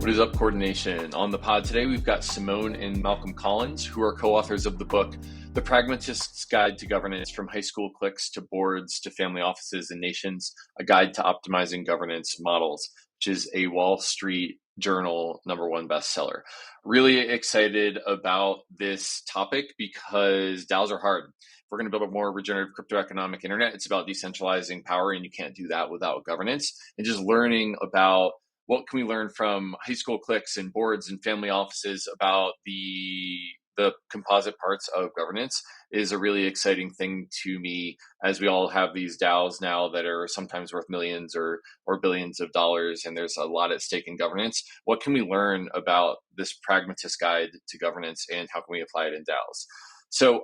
What is up, Coordination? On the pod today, we've got Simone and Malcolm Collins, who are co-authors of the book, The Pragmatist's Guide to Governance from High School Cliques to Boards to Family Offices and Nations, a Guide to Optimizing Governance Models, which is a Wall Street Journal #1 bestseller. Really excited about this topic because DAOs are hard. If we're going to build a more regenerative crypto-economic internet, it's about decentralizing power, and you can't do that without governance. And just learning about what can we learn from high school cliques and boards and family offices about the composite parts of governance is a really exciting thing to me, as we all have these DAOs now that are sometimes worth millions or billions of dollars, and there's a lot at stake in governance. What can we learn about this pragmatist guide to governance, and how can we apply it in DAOs? So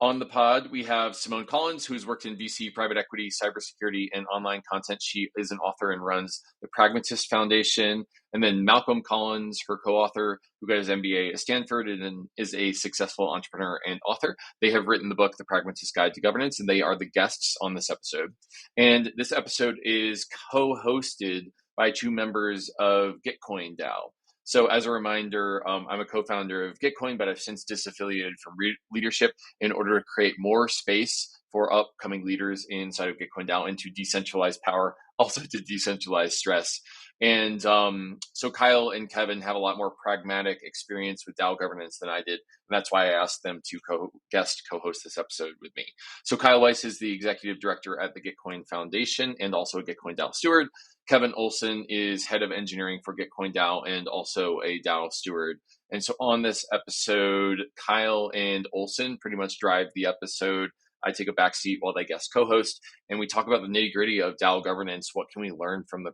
on the pod, we have Simone Collins, who's worked in VC, private equity, cybersecurity, and online content. She is an author and runs the Pragmatist Foundation. And then Malcolm Collins, her co-author, who got his MBA at Stanford and is a successful entrepreneur and author. They have written the book, The Pragmatist Guide to Governance, and they are the guests on this episode. And this episode is co-hosted by two members of Gitcoin DAO. So as a reminder, I'm a co-founder of Gitcoin, but I've since disaffiliated from leadership in order to create more space for upcoming leaders inside of Gitcoin DAO and to decentralize power, also to decentralize stress. And so Kyle and Kevin have a lot more pragmatic experience with DAO governance than I did. And that's why I asked them to co-host this episode with me. So Kyle Weiss is the executive director at the Gitcoin Foundation and also a Gitcoin DAO steward. Kevin Olson is head of engineering for Gitcoin DAO and also a DAO steward. And so on this episode, Kyle and Olson pretty much drive the episode. I take a backseat while they guest co-host, and we talk about the nitty-gritty of DAO governance. What can we learn from the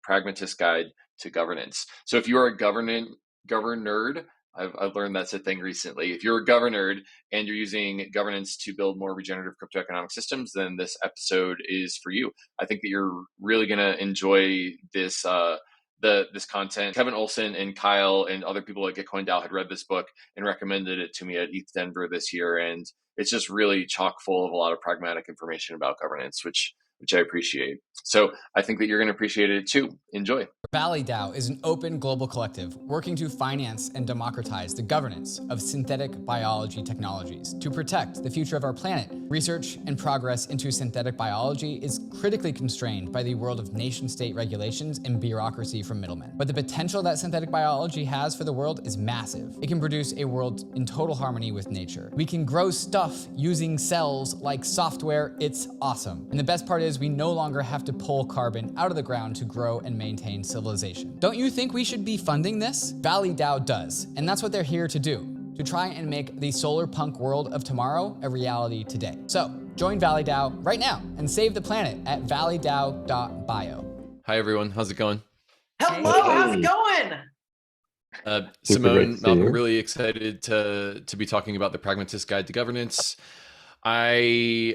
Pragmatist Guide to Governance? So if you're a governerd, I've learned that's a thing recently. If you're a governerd and you're using governance to build more regenerative cryptoeconomic systems, then this episode is for you. I think that you're really going to enjoy this this content. Kevin Olson and Kyle and other people at Gitcoin DAO had read this book and recommended it to me at ETH Denver this year, and it's just really chock full of a lot of pragmatic information about governance, which I appreciate. So I think that you're going to appreciate it too. Enjoy. ValleyDAO is an open global collective working to finance and democratize the governance of synthetic biology technologies to protect the future of our planet. Research and progress into synthetic biology is critically constrained by the world of nation-state regulations and bureaucracy from middlemen. But the potential that synthetic biology has for the world is massive. It can produce a world in total harmony with nature. We can grow stuff using cells like software. It's awesome. And the best part is we no longer have to pull carbon out of the ground to grow and maintain civilization. Don't you think we should be funding this? ValleyDAO does, and that's what they're here to do, to try and make the SolarPunk world of tomorrow a reality today. So join ValleyDAO right now and save the planet at valleydao.bio. Hi, everyone. How's it going? Hello, how's it going? Simone, Malcolm, really excited to be talking about the Pragmatist Guide to Governance. I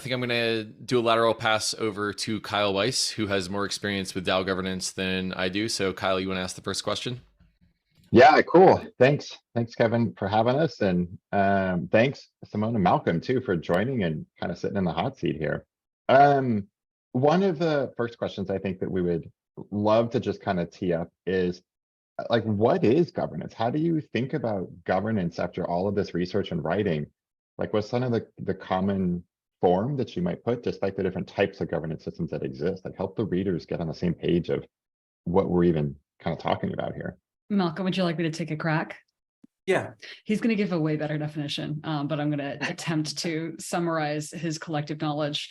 think I'm going to do a lateral pass over to Kyle Weiss, who has more experience with DAO governance than I do. So Kyle, you want to ask the first question? Yeah, cool. Thanks, Kevin, for having us. And thanks, Simone and Malcolm, too, for joining and kind of sitting in the hot seat here. One of the first questions I think that we would love to just kind of tee up is, like, what is governance? How do you think about governance after all of this research and writing? Like, what's some of the common form that you might put, despite the different types of governance systems that exist? Like, help the readers get on the same page of what we're even kind of talking about here. Malcolm, would you like me to take a crack? Yeah. He's going to give a way better definition, but I'm going to attempt to summarize his collective knowledge.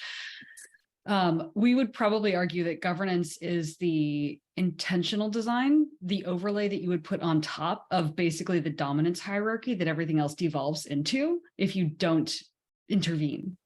We would probably argue that governance is the intentional design, the overlay that you would put on top of basically the dominance hierarchy that everything else devolves into if you don't intervene.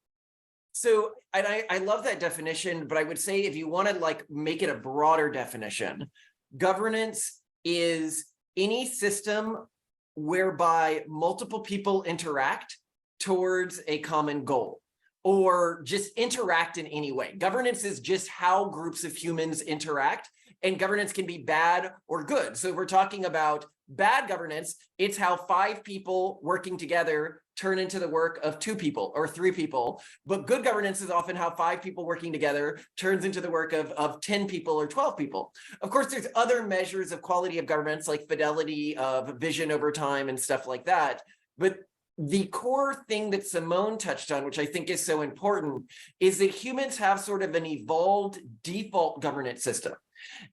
So, and I love that definition, but I would say if you want to like make it a broader definition, governance is any system whereby multiple people interact towards a common goal, or just interact in any way. Governance is just how groups of humans interact, and governance can be bad or good. So if we're talking about Bad governance, it's how 5 people working together turn into the work of 2 people or 3 people. But good governance is often how 5 people working together turns into the work of 10 people or 12 people. Of course, there's other measures of quality of governance, like fidelity of vision over time and stuff like that. But the core thing that Simone touched on, which I think is so important, is that humans have sort of an evolved default governance system.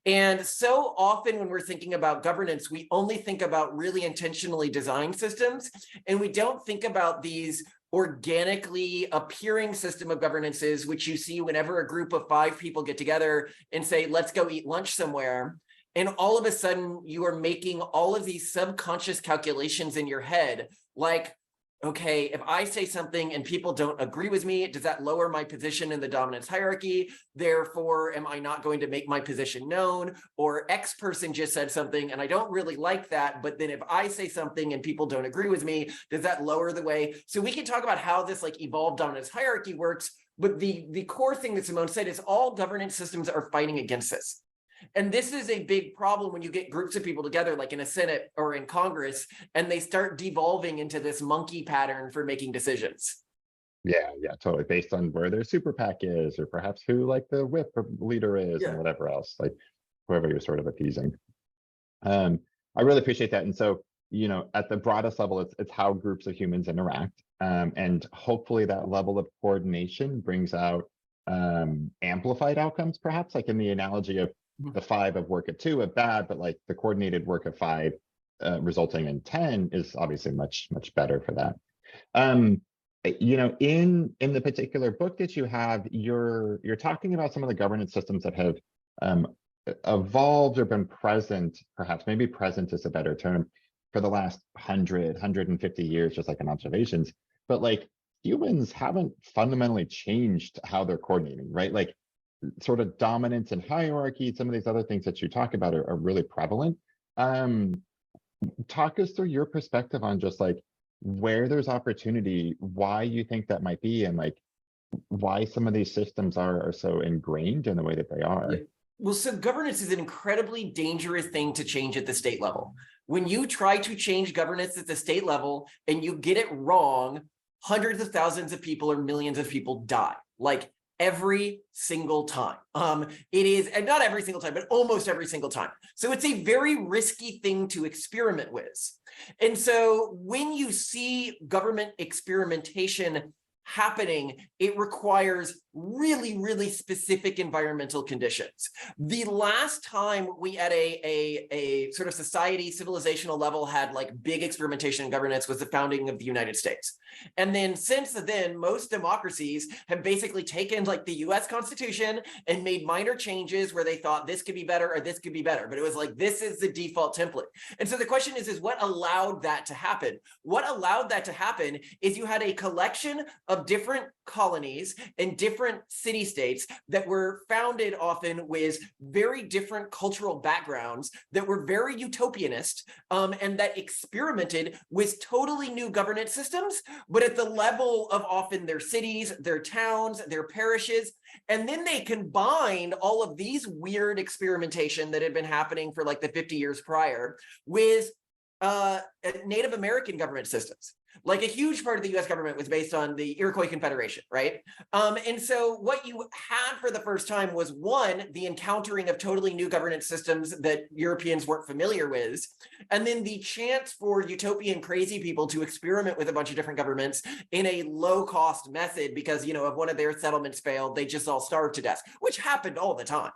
And so often when we're thinking about governance, we only think about really intentionally designed systems, and we don't think about these organically appearing system of governances, which you see whenever a group of 5 people get together and say, let's go eat lunch somewhere. And all of a sudden you are making all of these subconscious calculations in your head, like, okay, if I say something and people don't agree with me, does that lower my position in the dominance hierarchy? Therefore, am I not going to make my position known? Or X person just said something and I don't really like that, but then if I say something and people don't agree with me, does that lower the way? So we can talk about how this like evolved dominance hierarchy works, but the core thing that Simone said is all governance systems are fighting against this. And this is a big problem when you get groups of people together, like in a Senate or in Congress, and they start devolving into this monkey pattern for making decisions. Yeah, totally. Based on where their super PAC is, or perhaps who like the whip leader is, and whatever else, like whoever you're sort of appeasing. I really appreciate that. And so, you know, at the broadest level, it's how groups of humans interact. And hopefully that level of coordination brings out amplified outcomes, perhaps, like in the analogy of the 5 of work of 2 of bad, but like the coordinated work of 5 resulting in 10 is obviously much better for that. You know, in the particular book that you have, you're talking about some of the governance systems that have evolved or been present, perhaps maybe present is a better term, for the last 150 years, just like in observations. But like humans haven't fundamentally changed how they're coordinating, right? Like sort of dominance and hierarchy, some of these other things that you talk about are really prevalent. Talk us through your perspective on just like where there's opportunity, why you think that might be, and like why some of these systems are so ingrained in the way that they are. Yeah. Well, so governance is an incredibly dangerous thing to change at the state level. When you try to change governance at the state level and you get it wrong, hundreds of thousands of people or millions of people die. Like every single time. It is, and not every single time, but almost every single time. So it's a very risky thing to experiment with. And so when you see government experimentation happening, it requires really, really specific environmental conditions. The last time we at a sort of society, civilizational level had like big experimentation in governance was the founding of the United States. And then since then, most democracies have basically taken like the US Constitution and made minor changes where they thought this could be better or this could be better. But it was like, this is the default template. And so the question is what allowed that to happen? What allowed that to happen is you had a collection of different colonies and different city-states that were founded often with very different cultural backgrounds that were very utopianist and that experimented with totally new governance systems, but at the level of often their cities, their towns, their parishes. And then they combined all of these weird experimentation that had been happening for like the 50 years prior with Native American government systems. Like a huge part of the US government was based on the Iroquois Confederation, right? And so what you had for the first time was one, the encountering of totally new governance systems that Europeans weren't familiar with, and then the chance for utopian crazy people to experiment with a bunch of different governments in a low-cost method because, you know, if one of their settlements failed, they just all starved to death, which happened all the time.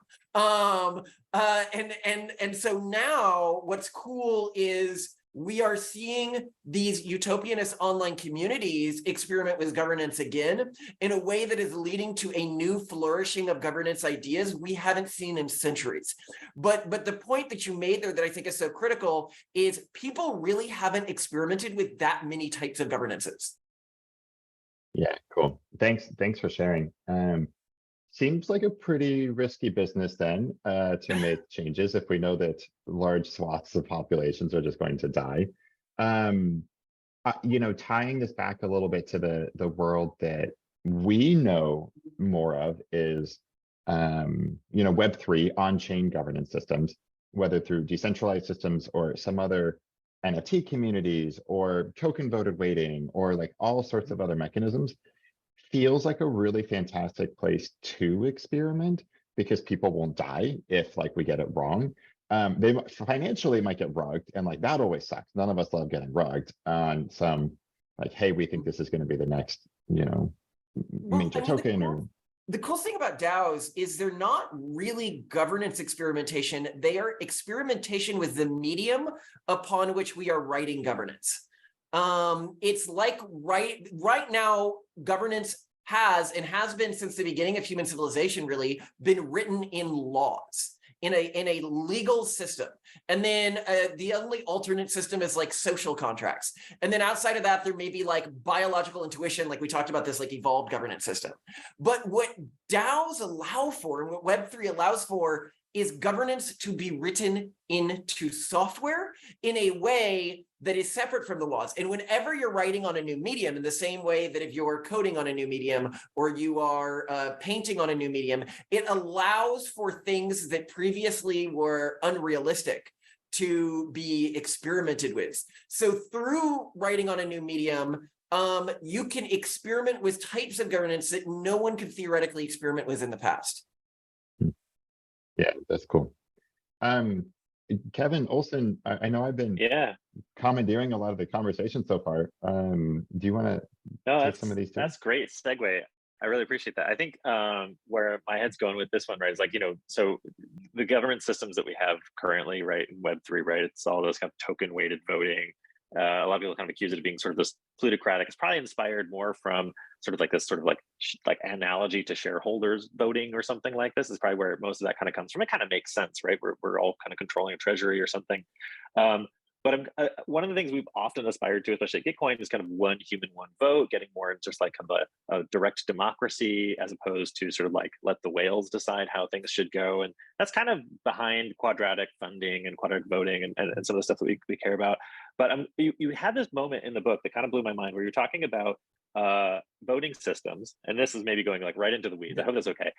And so now what's cool is we are seeing these utopianist online communities experiment with governance again in a way that is leading to a new flourishing of governance ideas we haven't seen in centuries. But the point that you made there that I think is so critical is people really haven't experimented with that many types of governances. Yeah, cool. Thanks for sharing. Seems like a pretty risky business then to make changes if we know that large swaths of populations are just going to die. You know, tying this back a little bit to the world that we know more of is, you know, Web3 on-chain governance systems, whether through decentralized systems or some other NFT communities or token voted weighting or like all sorts of other mechanisms feels like a really fantastic place to experiment because people won't die if like we get it wrong. They financially might get rugged, and like that always sucks. None of us love getting rugged on some like, hey, we think this is going to be the next, you know, major token or. The cool thing about DAOs is they're not really governance experimentation. They are experimentation with the medium upon which we are writing governance. It's like right now, governance has been since the beginning of human civilization really been written in laws, in a legal system. And then the only alternate system is like social contracts. And then outside of that, there may be like biological intuition, like we talked about this like evolved governance system. But what DAOs allow for and what Web3 allows for is governance to be written into software in a way that is separate from the laws. And whenever you're writing on a new medium, in the same way that if you're coding on a new medium or you are painting on a new medium, it allows for things that previously were unrealistic to be experimented with. So through writing on a new medium, you can experiment with types of governance that no one could theoretically experiment with in the past. Yeah, that's cool. Kevin Olson, I know I've been commandeering a lot of the conversation so far. Do you want to take some of these too? That's great segue. I really appreciate that. I think where my head's going with this one, right, is like, you know, so the government systems that we have currently, right, in Web3, right, it's all those kind of token weighted voting. A lot of people kind of accuse it of being sort of this plutocratic. It's probably inspired more from sort of like this sort of like analogy to shareholders voting or something like this is probably where most of that kind of comes from. It kind of makes sense, right? We're all kind of controlling a treasury or something. But one of the things we've often aspired to, especially at Gitcoin, is kind of one human, one vote, getting more into just like kind of a direct democracy as opposed to sort of like let the whales decide how things should go. And that's kind of behind quadratic funding and quadratic voting and some of the stuff that we care about. But you had this moment in the book that kind of blew my mind where you're talking about voting systems, and this is maybe going like right into the weeds. I hope that's okay.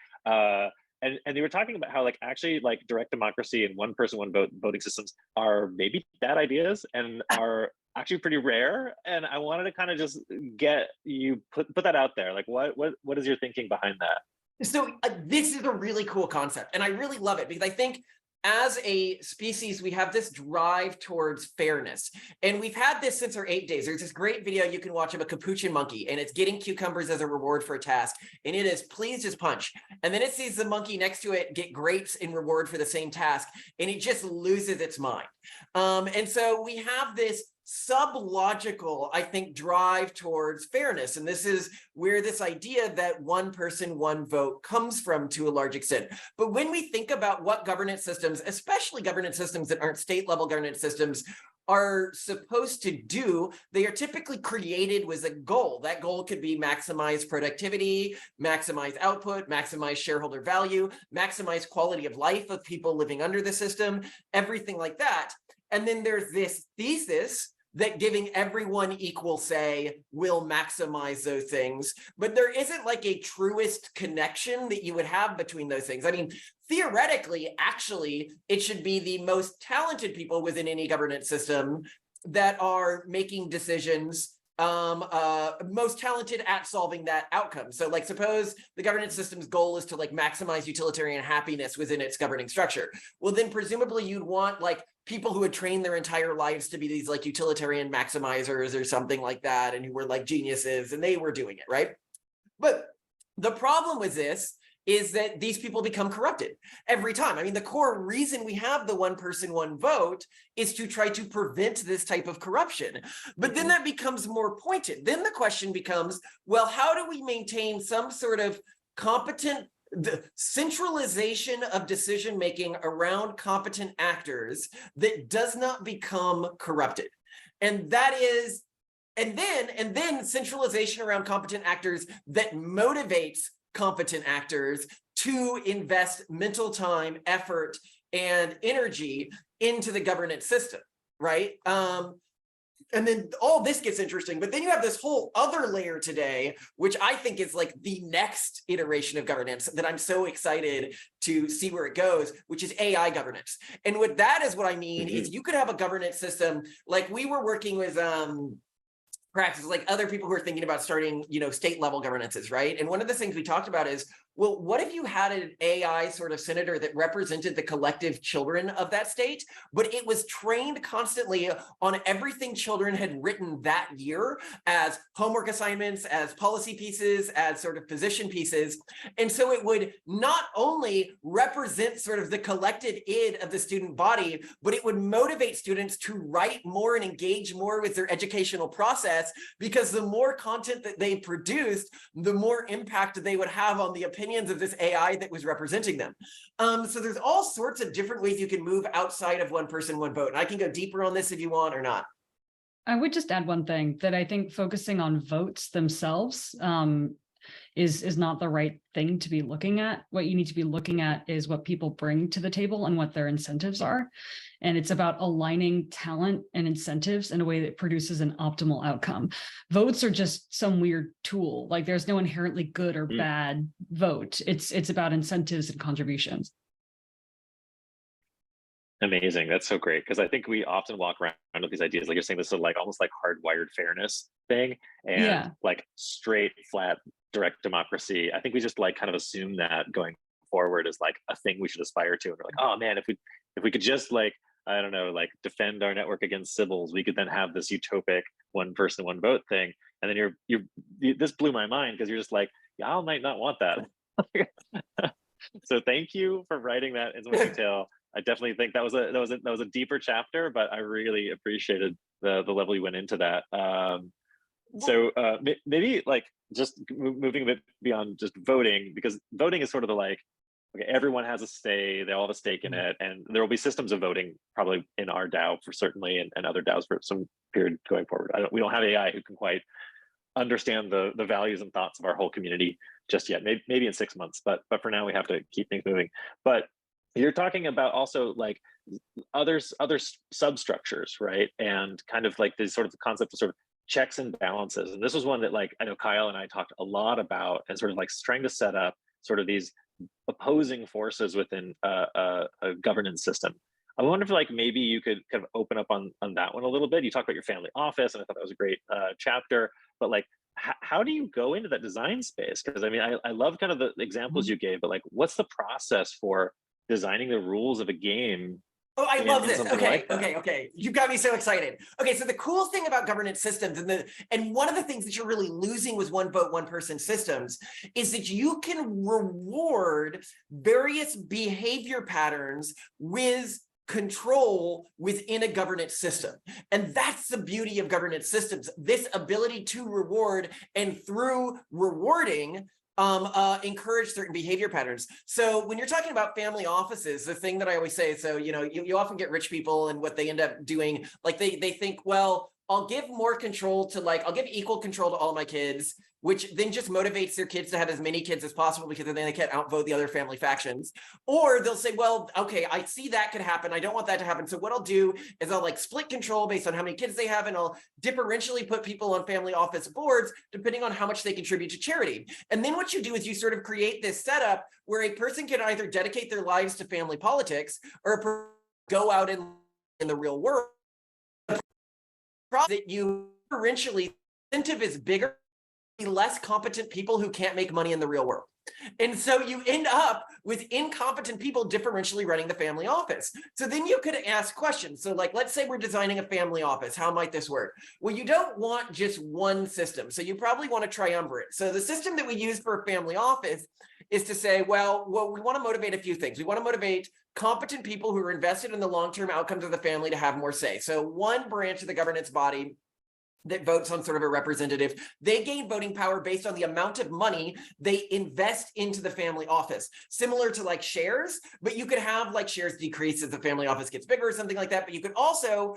And they were talking about how like actually like direct democracy and one person, one vote voting systems are maybe bad ideas and are actually pretty rare. And I wanted to kind of just get you put that out there. Like what is your thinking behind that? So this is a really cool concept, and I really love it because I think as a species, we have this drive towards fairness. And we've had this since our ape days. There's this great video you can watch of a capuchin monkey, and it's getting cucumbers as a reward for a task. And it is, please just punch. And then it sees the monkey next to it get grapes in reward for the same task, and it just loses its mind. And so we have this sub-logical, I think, drive towards fairness. And this is where this idea that one person, one vote comes from to a large extent. But when we think about what governance systems, especially governance systems that aren't state-level governance systems, are supposed to do, they are typically created with a goal. That goal could be maximize productivity, maximize output, maximize shareholder value, maximize quality of life of people living under the system, everything like that. And then there's this thesis that giving everyone equal say will maximize those things. But there isn't like a truest connection that you would have between those things. I mean, theoretically, actually, it should be the most talented people within any governance system that are making decisions most talented at solving that outcome. So like suppose the governance system's goal is to like maximize utilitarian happiness within its governing structure. Well, then presumably you'd want like people who had trained their entire lives to be these like utilitarian maximizers or something like that, and who were like geniuses, and they were doing it, right? But the problem with this is that these people become corrupted every time. I mean, the core reason we have the one person, one vote is to try to prevent this type of corruption. But then that becomes more pointed. Then the question becomes, well, how do we maintain some sort of competent the centralization of decision-making around competent actors that does not become corrupted? And that is, and then centralization around competent actors that motivates competent actors to invest mental time, effort, and energy into the governance system, right? And then all this gets interesting, but then you have this whole other layer today, which I think is like the next iteration of governance that I'm so excited to see where it goes, which is AI governance. And with that is what I mean is you could have a governance system like we were working with practice, like other people who are thinking about starting, state level governances, right? And one of the things we talked about is, well, what if you had an AI sort of senator that represented the collective children of that state, but it was trained constantly on everything children had written that year as homework assignments, as policy pieces, as sort of position pieces. And so it would not only represent sort of the collected id of the student body, but it would motivate students to write more and engage more with their educational process, because the more content that they produced, the more impact they would have on the opinions of this AI that was representing them. So there's all sorts of different ways you can move outside of one person, one vote. And I can go deeper on this if you want or not. I would just add one thing that I think focusing on votes themselves is not the right thing to be looking at. What you need to be looking at is what people bring to the table and what their incentives are. And it's about aligning talent and incentives in a way that produces an optimal outcome. Votes are just some weird tool. Like there's no inherently good or bad vote. It's about incentives and contributions. Amazing. That's so great. Because I think we often walk around with these ideas, like you're saying, this is like almost like hardwired fairness thing and like straight, flat, direct democracy. I think we just like kind of assume that going forward is like a thing we should aspire to. And we're like, oh man, if we could just like, I don't know, like defend our network against Sybils, we could then have this utopic one person, one vote thing. And then this blew my mind because you're just like, y'all might not want that. So thank you for writing that in so much detail. I definitely think that was a deeper chapter, but I really appreciated the level you went into that. So maybe like just moving a bit beyond just voting, because voting is sort of the like, okay, everyone has a say, they all have a stake in it, and there will be systems of voting probably in our DAO for certainly, and other DAOs for some period going forward. We don't have AI who can quite understand the values and thoughts of our whole community just yet. Maybe in 6 months, but for now we have to keep things moving. But you're talking about also like other substructures, right? And kind of like this sort of the concept of sort of checks and balances. And this was one that like I know Kyle and I talked a lot about, and sort of like trying to set up sort of these opposing forces within a governance system. I wonder if like maybe you could kind of open up on that one a little bit. You talked about your family office, and I thought that was a great chapter. But like, how do you go into that design space? Because I mean, I love kind of the examples you gave, but like, what's the process for designing the rules of a game? Oh, I love this. Okay, like okay. You got me so excited. Okay, so the cool thing about governance systems and one of the things that you're really losing with one vote, one person systems is that you can reward various behavior patterns with control within a governance system. And that's the beauty of governance systems, this ability to reward, and through rewarding, encourage certain behavior patterns. So when you're talking about family offices, the thing that I always say, so, you often get rich people and what they end up doing, like they think, well, I'll give more control to I'll give equal control to all my kids, which then just motivates their kids to have as many kids as possible because then they can't outvote the other family factions. Or they'll say, well, okay, I see that could happen. I don't want that to happen. So what I'll do is I'll split control based on how many kids they have, and I'll differentially put people on family office boards depending on how much they contribute to charity. And then what you do is you sort of create this setup where a person can either dedicate their lives to family politics or go out in the real world. That you differentially, incentive is bigger, less competent people who can't make money in the real world. And so you end up with incompetent people differentially running the family office. So then you could ask questions. So let's say we're designing a family office. How might this work? Well, you don't want just one system. So you probably want a triumvirate. So the system that we use for a family office is to say, well, we want to motivate a few things. We want to motivate competent people who are invested in the long-term outcomes of the family to have more say. So one branch of the governance body that votes on sort of a representative, they gain voting power based on the amount of money they invest into the family office. Similar to shares, but you could have shares decrease as the family office gets bigger or something like that. But you could also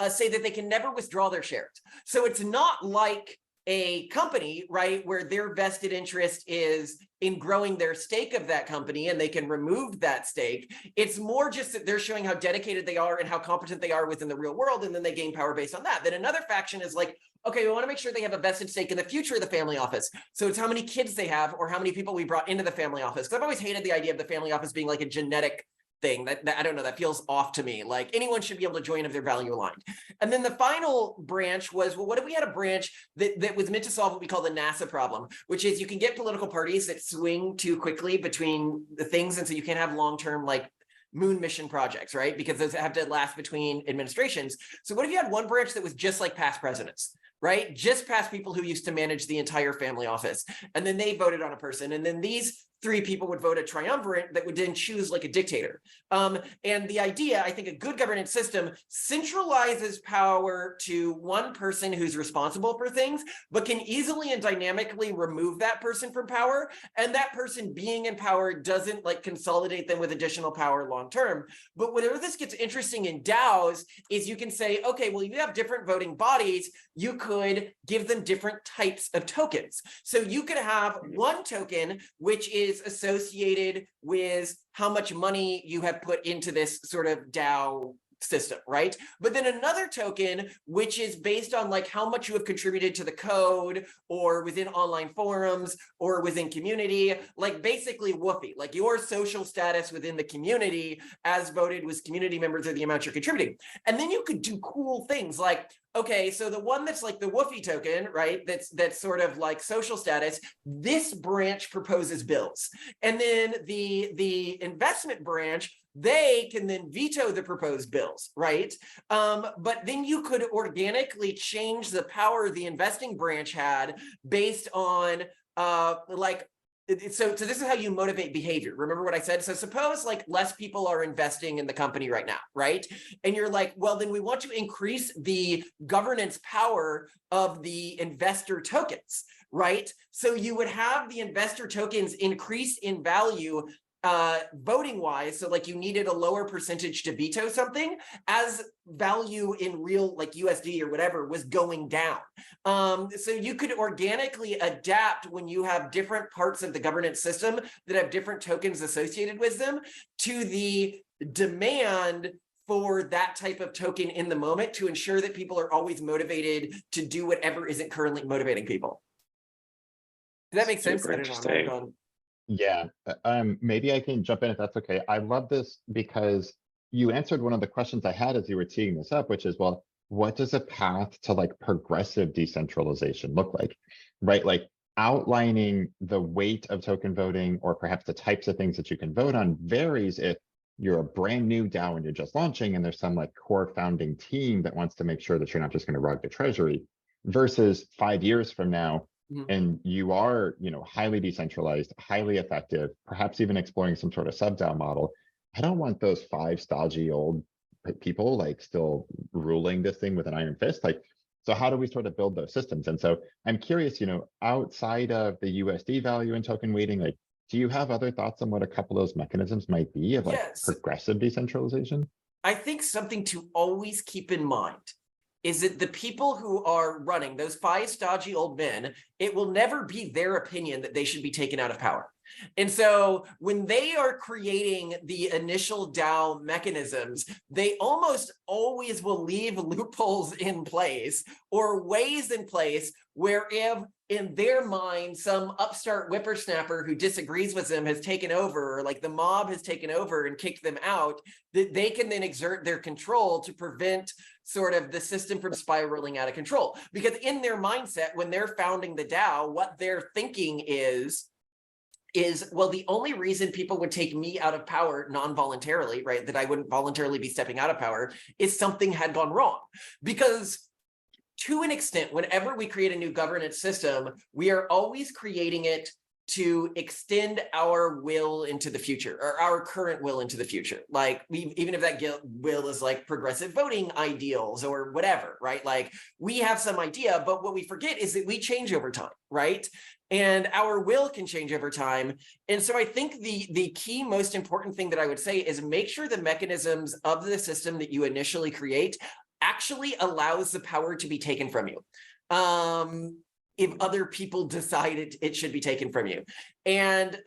say that they can never withdraw their shares. So it's not like a company, right, where their vested interest is in growing their stake of that company and they can remove that stake. It's more just that they're showing how dedicated they are and how competent they are within the real world, and then they gain power based on that. Then another faction is like, okay, we want to make sure they have a vested stake in the future of the family office. So it's how many kids they have or how many people we brought into the family office. Because I've always hated the idea of the family office being like a genetic thing that I don't know, that feels off to me. Like anyone should be able to join if they're value aligned. And then the final branch was, well, what if we had a branch that was meant to solve what we call the NASA problem, which is you can get political parties that swing too quickly between the things. And so you can't have long-term like moon mission projects, right? Because those have to last between administrations. So what if you had one branch that was just like past presidents, right? Just past people who used to manage the entire family office. And then they voted on a person. And then these three people would vote a triumvirate that would then choose like a dictator. And the idea, I think a good governance system centralizes power to one person who's responsible for things, but can easily and dynamically remove that person from power. And that person being in power doesn't like consolidate them with additional power long-term. But whenever this gets interesting in DAOs is you can say, okay, well, you have different voting bodies, you could give them different types of tokens. So you could have one token, which is associated with how much money you have put into this sort of DAO system, right? But then another token, which is based on like how much you have contributed to the code or within online forums or within community, like basically woofy, like your social status within the community as voted with community members or the amount you're contributing. And then you could do cool things like, okay, so the one that's like the woofy token, right? That's sort of like social status, this branch proposes bills. And then the investment branch, they can then veto the proposed bills, right? But then you could organically change the power the investing branch had based on so this is how you motivate behavior. Remember what I said? So suppose like less people are investing in the company right now, right? And you're like, well, then we want to increase the governance power of the investor tokens, right? So you would have the investor tokens increase in value voting wise, so like you needed a lower percentage to veto something as value in real like USD or whatever was going down. So you could organically adapt when you have different parts of the governance system that have different tokens associated with them to the demand for that type of token in the moment to ensure that people are always motivated to do whatever isn't currently motivating people. Does that make sense? I don't know. Yeah, maybe I can jump in if that's okay. I love this because you answered one of the questions I had as you were teeing this up, which is, well, what does a path to like progressive decentralization look like, right? Like outlining the weight of token voting or perhaps the types of things that you can vote on varies if you're a brand new DAO and you're just launching and there's some like core founding team that wants to make sure that you're not just going to rug the treasury versus 5 years from now. And you are, you know, highly decentralized, highly effective, perhaps even exploring some sort of sub-DAO model. I don't want those 5 stodgy old people like still ruling this thing with an iron fist. Like, so how do we sort of build those systems? And so I'm curious, you know, outside of the USD value and token weighting, like, do you have other thoughts on what a couple of those mechanisms might be of like progressive decentralization? I think something to always keep in mind is that the people who are running those 5 stodgy old men, it will never be their opinion that they should be taken out of power. And so when they are creating the initial DAO mechanisms, they almost always will leave loopholes in place or ways in place where if in their mind, some upstart whippersnapper who disagrees with them has taken over, or like the mob has taken over and kicked them out, that they can then exert their control to prevent sort of the system from spiraling out of control. Because in their mindset, when they're founding the DAO, what they're thinking is, well, the only reason people would take me out of power non-voluntarily, right, that I wouldn't voluntarily be stepping out of power, is something had gone wrong. Because to an extent, whenever we create a new governance system, we are always creating it to extend our will into the future, or our current will into the future. Like even if that will is like progressive voting ideals or whatever, right? Like we have some idea, but what we forget is that we change over time, right? And our will can change over time. And so I think the key most important thing that I would say is make sure the mechanisms of the system that you initially create actually allows the power to be taken from you. if other people decide it should be taken from you. And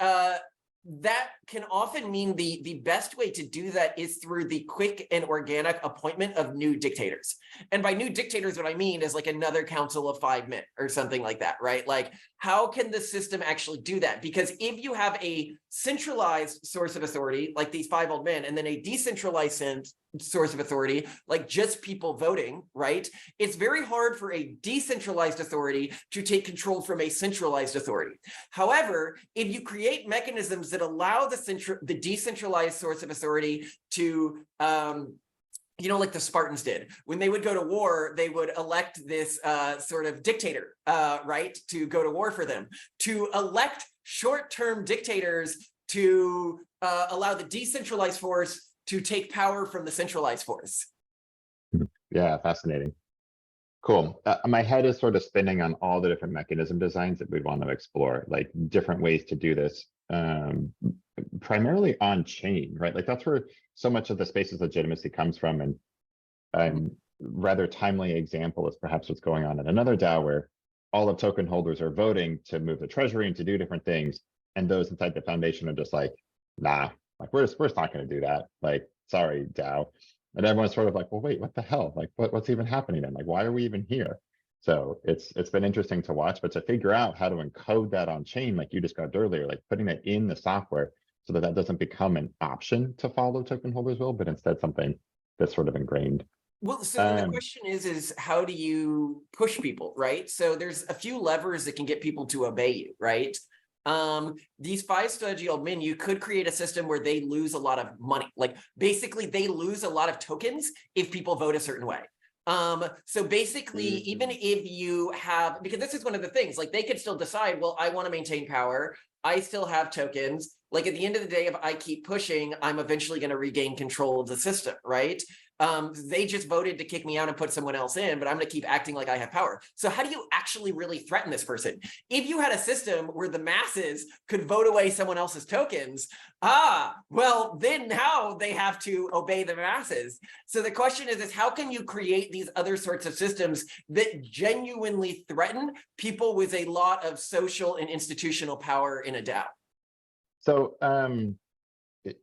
that can often mean the best way to do that is through the quick and organic appointment of new dictators. And by new dictators, what I mean is like another council of 5 men or something like that, right? Like, how can the system actually do that? Because if you have a centralized source of authority, like these 5 old men, and then a decentralized source of authority, like just people voting, right? It's very hard for a decentralized authority to take control from a centralized authority. However, if you create mechanisms that allow the decentralized source of authority to like the Spartans did. When they would go to war, they would elect this sort of dictator, right, to go to war for them. To elect short-term dictators to allow the decentralized force to take power from the centralized force. Yeah, fascinating. Cool. My head is sort of spinning on all the different mechanism designs that we'd want to explore, like different ways to do this, primarily on chain, right? Like that's where so much of the space's legitimacy comes from. And rather timely example is perhaps what's going on in another DAO where all of token holders are voting to move the treasury and to do different things. And those inside the foundation are just like, nah, like we're just not going to do that. Like, sorry, DAO. And everyone's sort of like, well, wait, what the hell? Like, what's even happening then? Like, why are we even here? So it's been interesting to watch, but to figure out how to encode that on chain, like you described earlier, like putting it in the software so that that doesn't become an option to follow token holders will, but instead something that's sort of ingrained. Well, so the question is how do you push people, right? So there's a few levers that can get people to obey you, right? These 5 stodgy old men, you could create a system where they lose a lot of money. Like basically they lose a lot of tokens if people vote a certain way. So basically, even if you have, because this is one of the things, like they could still decide, well, I want to maintain power. I still have tokens. Like at the end of the day, if I keep pushing, I'm eventually going to regain control of the system, right? They just voted to kick me out and put someone else in, but I'm going to keep acting like I have power. So how do you actually really threaten this person? If you had a system where the masses could vote away someone else's tokens, well, then now they have to obey the masses. So the question is how can you create these other sorts of systems that genuinely threaten people with a lot of social and institutional power in a DAO? So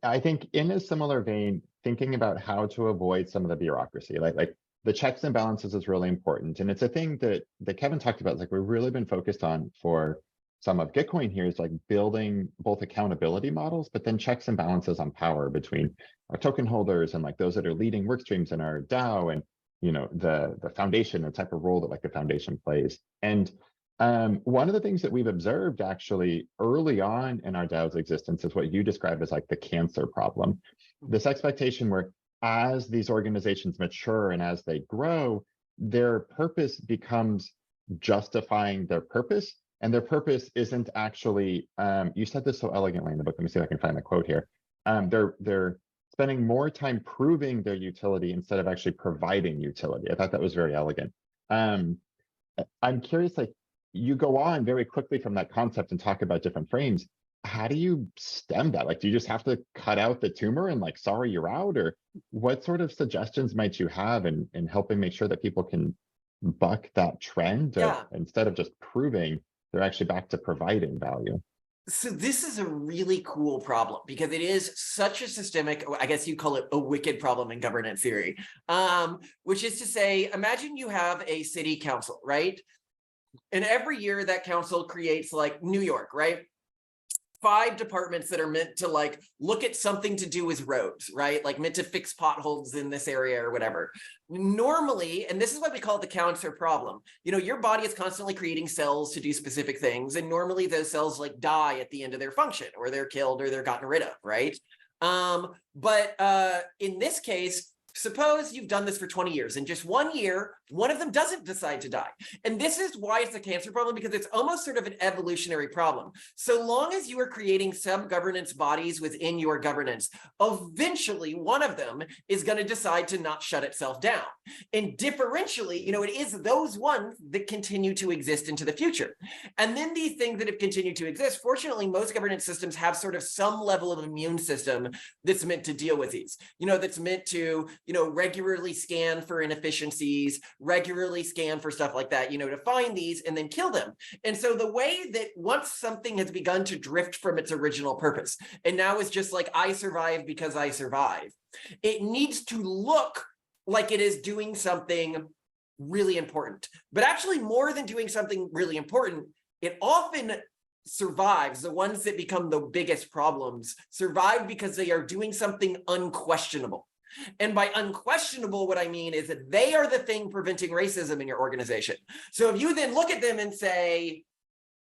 I think in a similar vein, thinking about how to avoid some of the bureaucracy, like the checks and balances is really important. And it's a thing that Kevin talked about, like we've really been focused on for some of Gitcoin here is like building both accountability models, but then checks and balances on power between our token holders and like those that are leading work streams in our DAO and, the foundation, the type of role that like the foundation plays. And one of the things that we've observed actually early on in our DAO's existence is what you described as like the cancer problem. This expectation where as these organizations mature and as they grow, their purpose becomes justifying their purpose. And their purpose isn't actually, you said this so elegantly in the book. Let me see if I can find the quote here. They're spending more time proving their utility instead of actually providing utility. I thought that was very elegant. I'm curious, like, you go on very quickly from that concept and talk about different frames. How do you stem that? Like, do you just have to cut out the tumor and like, sorry, you're out? Or what sort of suggestions might you have in helping make sure that people can buck that trend instead of just proving they're actually back to providing value? So this is a really cool problem because it is such a systemic, I guess you call it a wicked problem in governance theory, which is to say, imagine you have a city council, right? And every year that council creates like New York, right? 5 departments that are meant to like look at something to do with roads, right? Like meant to fix potholes in this area or whatever. Normally, and this is what we call the cancer problem, your body is constantly creating cells to do specific things. And normally those cells like die at the end of their function or they're killed or they're gotten rid of, right? But in this case, suppose you've done this for 20 years and just 1 year, one of them doesn't decide to die. And this is why it's a cancer problem, because it's almost sort of an evolutionary problem. So long as you are creating sub-governance bodies within your governance, eventually one of them is going to decide to not shut itself down. And differentially, it is those ones that continue to exist into the future. And then these things that have continued to exist, fortunately, most governance systems have sort of some level of immune system that's meant to deal with these, that's meant to regularly scan for inefficiencies, regularly scan for stuff like that, to find these and then kill them. And so the way that once something has begun to drift from its original purpose, and now is just like, I survive because I survive, it needs to look like it is doing something really important. But actually, more than doing something really important, it often survives. The ones that become the biggest problems survive because they are doing something unquestionable. And by unquestionable, what I mean is that they are the thing preventing racism in your organization. So if you then look at them and say,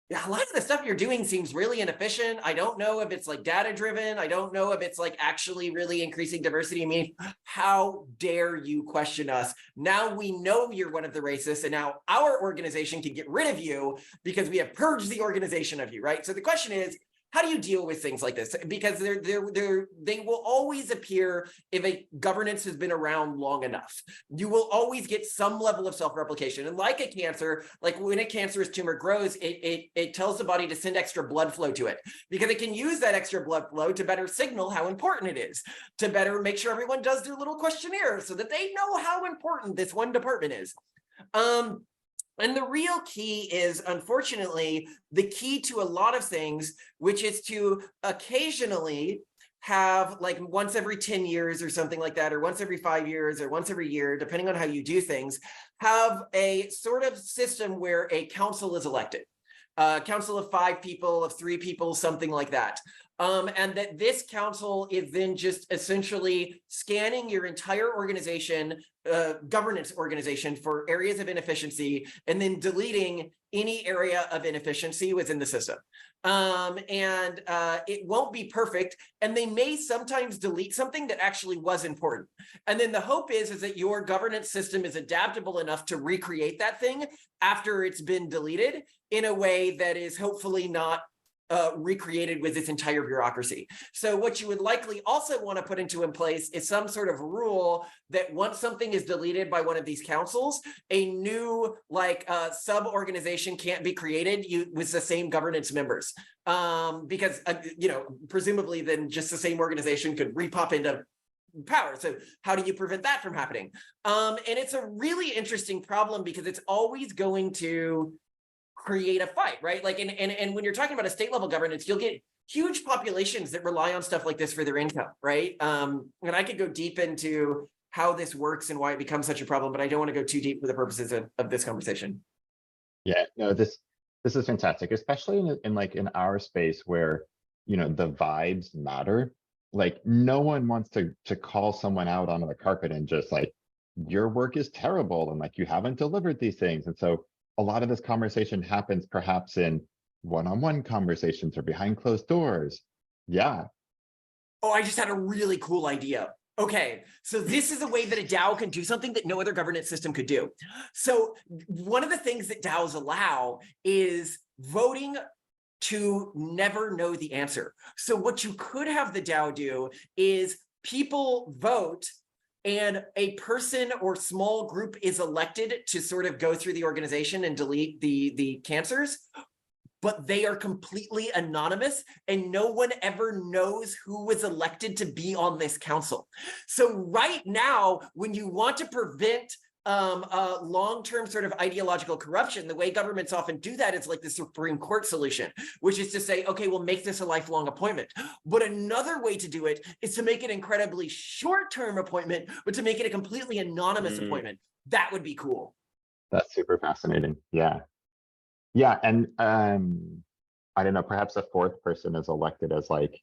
yeah, a lot of the stuff you're doing seems really inefficient. I don't know if it's like data driven. I don't know if it's like actually really increasing diversity. I mean, how dare you question us? Now we know you're one of the racists, and now our organization can get rid of you because we have purged the organization of you, right? So the question is, how do you deal with things like this? Because they will always appear if a governance has been around long enough. You will always get some level of self-replication. And like a cancer, like when a cancerous tumor grows, it tells the body to send extra blood flow to it, because it can use that extra blood flow to better signal how important it is, to better make sure everyone does their little questionnaire so that they know how important this one department is. And the real key is, unfortunately, the key to a lot of things, which is to occasionally have, like once every 10 years or something like that, or once every 5 years, or once every year, depending on how you do things, have a sort of system where a council is elected. A council of 5 people, of 3 people, something like that. And that this council is then just essentially scanning your entire organization, governance organization, for areas of inefficiency, and then deleting any area of inefficiency within the system. It won't be perfect, and they may sometimes delete something that actually was important. And then the hope is that your governance system is adaptable enough to recreate that thing after it's been deleted in a way that is hopefully not recreated with its entire bureaucracy. So what you would likely also want to put into in place is some sort of rule that once something is deleted by one of these councils, a new sub-organization can't be created with the same governance members. Because presumably then just the same organization could repop into power. So how do you prevent that from happening? And it's a really interesting problem, because it's always going to create a fight, right? Like, and when you're talking about a state level governance, you'll get huge populations that rely on stuff like this for their income, right? And I could go deep into how this works and why it becomes such a problem, but I don't want to go too deep for the purposes of this conversation. Yeah, no, this is fantastic, especially in our space where, the vibes matter. Like, no one wants to call someone out onto the carpet and just like, your work is terrible and like you haven't delivered these things. And so a lot of this conversation happens perhaps in one-on-one conversations or behind closed doors. Yeah. Oh, I just had a really cool idea. Okay, so this is a way that a DAO can do something that no other governance system could do. So one of the things that DAOs allow is voting to never know the answer. So what you could have the DAO do is people vote, and a person or small group is elected to sort of go through the organization and delete the cancers, but they are completely anonymous, and no one ever knows who was elected to be on this council. So right now, when you want to prevent long-term sort of ideological corruption, the way governments often do that is like the Supreme Court solution, which is to say, okay, we'll make this a lifelong appointment. But another way to do it is to make it an incredibly short-term appointment, but to make it a completely anonymous appointment. That would be cool. That's super fascinating. Yeah. Yeah. And I don't know, perhaps a 4th person is elected as like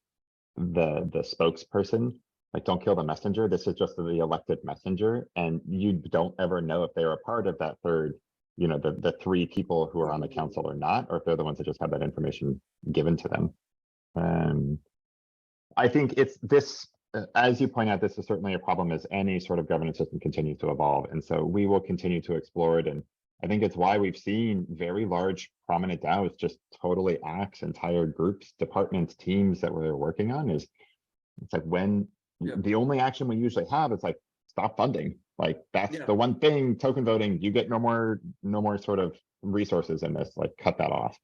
the spokesperson. Like, don't kill the messenger. This is just the elected messenger. And you don't ever know if they're a part of that third, the 3 people who are on the council or not, or if they're the ones that just have that information given to them. I think it's this, as you point out, this is certainly a problem as any sort of governance system continues to evolve. And so we will continue to explore it. And I think it's why we've seen very large, prominent DAOs just totally axe entire groups, departments, teams that we're working on. It's like when the only action we usually have is like, stop funding. Like, that's the one thing, token voting, you get no more sort of resources in this, like cut that off.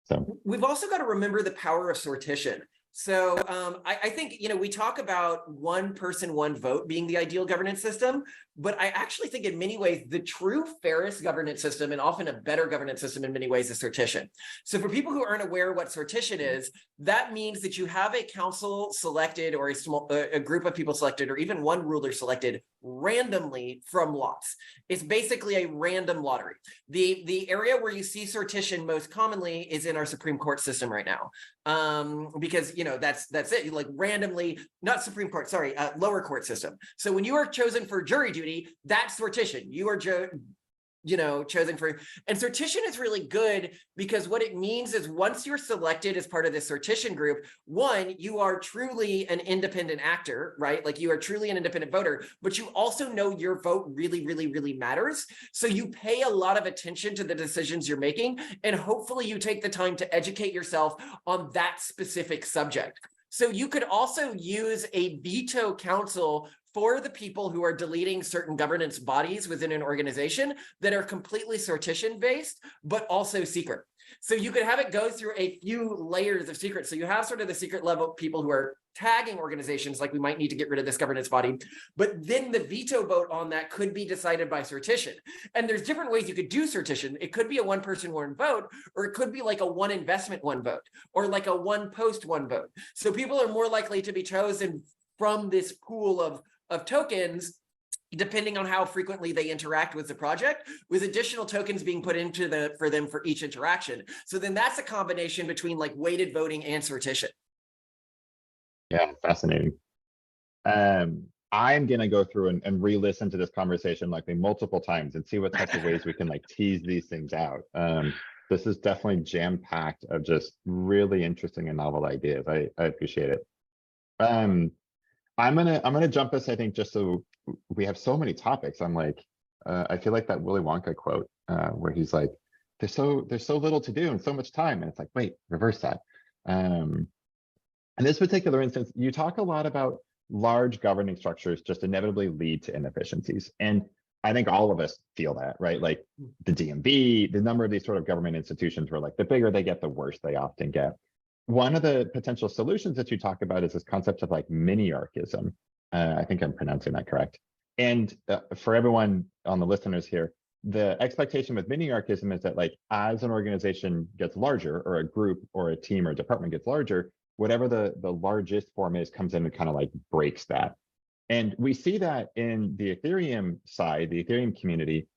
So we've also got to remember the power of sortition. So I think, we talk about one person, one vote being the ideal governance system, but I actually think in many ways, the true fairest governance system and often a better governance system in many ways is sortition. So for people who aren't aware what sortition is, that means that you have a council selected or a group of people selected or even one ruler selected randomly from lots. It's basically a random lottery. The area where you see sortition most commonly is in our Supreme Court system right now. Because that's it, like randomly, not Supreme Court, sorry, lower court system. So when you are chosen for jury duty, that's sortition. You are chosen for, and sortition is really good because what it means is once you're selected as part of this sortition group, one, you are truly an independent actor, right? Like you are truly an independent voter, but you also know your vote really, really, really matters. So you pay a lot of attention to the decisions you're making, and hopefully you take the time to educate yourself on that specific subject. So you could also use a veto council for the people who are deleting certain governance bodies within an organization that are completely sortition based, but also secret. So you could have it go through a few layers of secret. So you have sort of the secret level people who are tagging organizations like we might need to get rid of this governance body, but then the veto vote on that could be decided by sortition. And there's different ways you could do sortition. It could be a one person, one vote, or it could be like a one investment, one vote, or like a one post, one vote. So people are more likely to be chosen from this pool of tokens, depending on how frequently they interact with the project, with additional tokens being put into for them for each interaction. So then that's a combination between like weighted voting and sortition. Yeah, fascinating. I'm gonna go through and re-listen to this conversation likely multiple times and see what types of ways we can like tease these things out. This is definitely jam-packed of just really interesting and novel ideas. I appreciate it. I'm gonna jump us, I think, just so we have so many topics. I'm like, I feel like that Willy Wonka quote where he's like, there's so little to do and so much time. And it's like, wait, reverse that. In this particular instance, you talk a lot about large governing structures just inevitably lead to inefficiencies. And I think all of us feel that, right? Like the DMV, the number of these sort of government institutions where like the bigger they get, the worse they often get. One of the potential solutions that you talk about is this concept of like miniarchism. I think I'm pronouncing that correct. And for everyone on the listeners here, the expectation with miniarchism is that like as an organization gets larger, or a group or a team or department gets larger, whatever the largest form is comes in and kind of like breaks that. And we see that in the Ethereum side, the Ethereum community,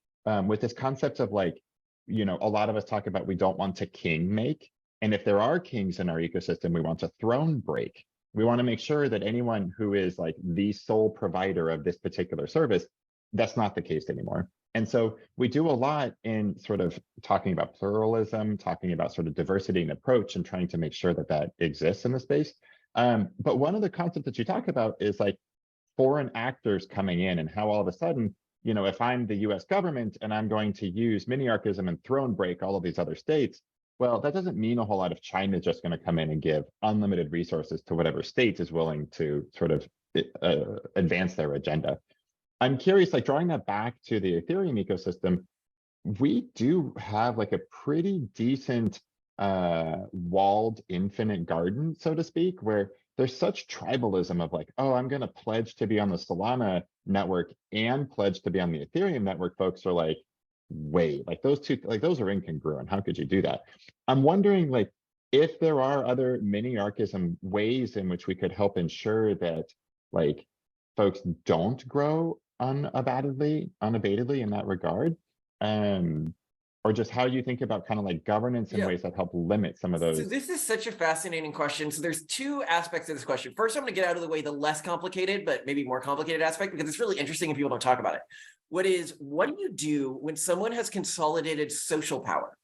with this concept of like, a lot of us talk about we don't want to king make. And if there are kings in our ecosystem, we want to throne break. We want to make sure that anyone who is like the sole provider of this particular service, that's not the case anymore. And so we do a lot in sort of talking about pluralism, talking about sort of diversity and approach and trying to make sure that that exists in the space. But one of the concepts that you talk about is like foreign actors coming in and how all of a sudden, if I'm the US government and I'm going to use miniarchism and throne break all of these other states, well, that doesn't mean a whole lot if China is just going to come in and give unlimited resources to whatever state is willing to sort of advance their agenda. I'm curious, like drawing that back to the Ethereum ecosystem, we do have like a pretty decent walled infinite garden, so to speak, where there's such tribalism of like, oh, I'm going to pledge to be on the Solana network and pledge to be on the Ethereum network. Folks are like, wait, like those two, like those are incongruent. How could you do that? I'm wondering like if there are other miniarchism ways in which we could help ensure that like folks don't grow unabatedly in that regard, or just how you think about kind of like governance in ways that help limit some of those. So this is such a fascinating question. So there's two aspects of this question. First, I'm going to get out of the way the less complicated, but maybe more complicated aspect, because it's really interesting and people don't talk about it. What do you do when someone has consolidated social power?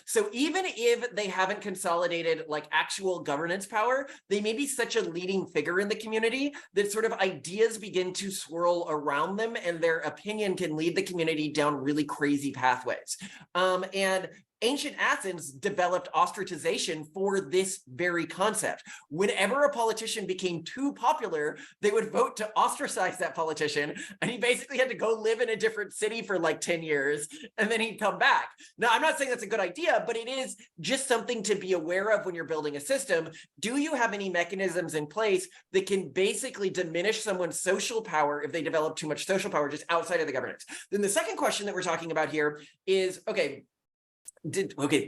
So even if they haven't consolidated like actual governance power, they may be such a leading figure in the community that sort of ideas begin to swirl around them and their opinion can lead the community down really crazy pathways. And ancient Athens developed ostracization for this very concept. Whenever a politician became too popular, they would vote to ostracize that politician, and he basically had to go live in a different city for like 10 years, and then he'd come back. Now, I'm not saying that's a good idea, but it is just something to be aware of when you're building a system. Do you have any mechanisms in place that can basically diminish someone's social power if they develop too much social power just outside of the governance? Then the second question that we're talking about here is, okay,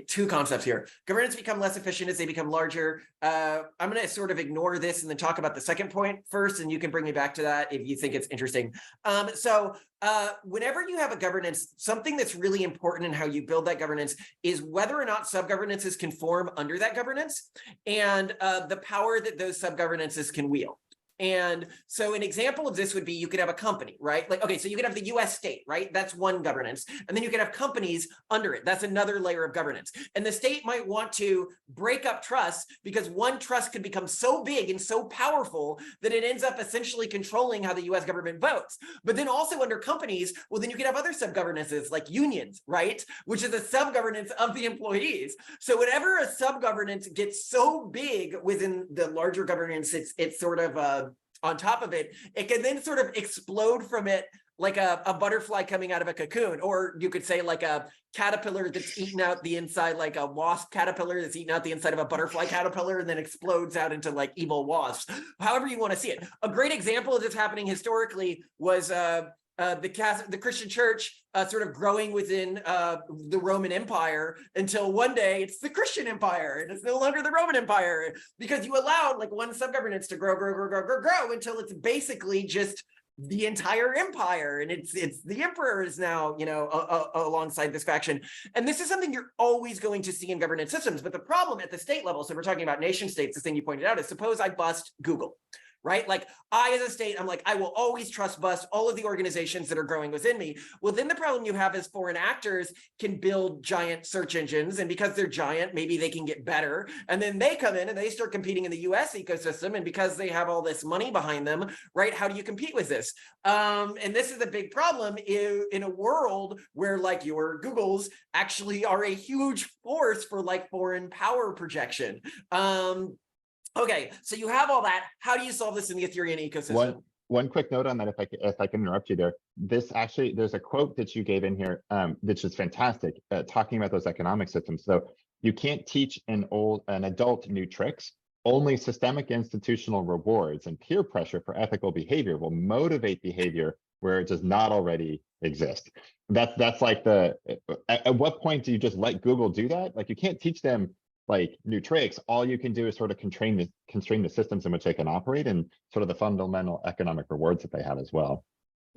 two concepts here. Governance become less efficient as they become larger. I'm going to sort of ignore this and then talk about the second point first, and you can bring me back to that if you think it's interesting. Whenever you have a governance, something that's really important in how you build that governance is whether or not sub-governances can form under that governance and the power that those sub-governances can wield. And so an example of this would be you could have a company, right? Like, okay, so you could have the US state, right? That's one governance. And then you could have companies under it. That's another layer of governance. And the state might want to break up trusts because one trust could become so big and so powerful that it ends up essentially controlling how the US government votes. But then also under companies, well, then you could have other sub-governances like unions, right? Which is a sub-governance of the employees. So whenever a sub-governance gets so big within the larger governance, it's sort of on top of it, it can then sort of explode from it like a butterfly coming out of a cocoon, or you could say like a caterpillar that's eaten out the inside, like a wasp caterpillar that's eaten out the inside of a butterfly caterpillar and then explodes out into like evil wasps. However you want to see it. A great example of this happening historically was the Christian church sort of growing within the Roman Empire until one day it's the Christian Empire and it's no longer the Roman Empire, because you allowed like one sub-governance to grow until it's basically just the entire empire, and it's the emperor is now, you know, alongside this faction. And this is something you're always going to see in governance systems. But the problem at the state level, so we're talking about nation states, this thing you pointed out is, suppose I bust Google. Right? Like I, as a state, I'm like, I will always trust bust all of the organizations that are growing within me. Well, then the problem you have is foreign actors can build giant search engines. And because they're giant, maybe they can get better. And then they come in and they start competing in the US ecosystem. And because they have all this money behind them, right? How do you compete with this? And this is a big problem in a world where like your Googles actually are a huge force for like foreign power projection. Okay, so you have all that. How do you solve this in the Ethereum ecosystem? One quick note on that, if I can interrupt you there. This actually, there's a quote that you gave in here, which is fantastic, talking about those economic systems. So you can't teach an adult new tricks. Only systemic institutional rewards and peer pressure for ethical behavior will motivate behavior where it does not already exist. That's like at what point do you just let Google do that? Like you can't teach them like new tricks. All you can do is sort of constrain the systems in which they can operate and sort of the fundamental economic rewards that they have as well.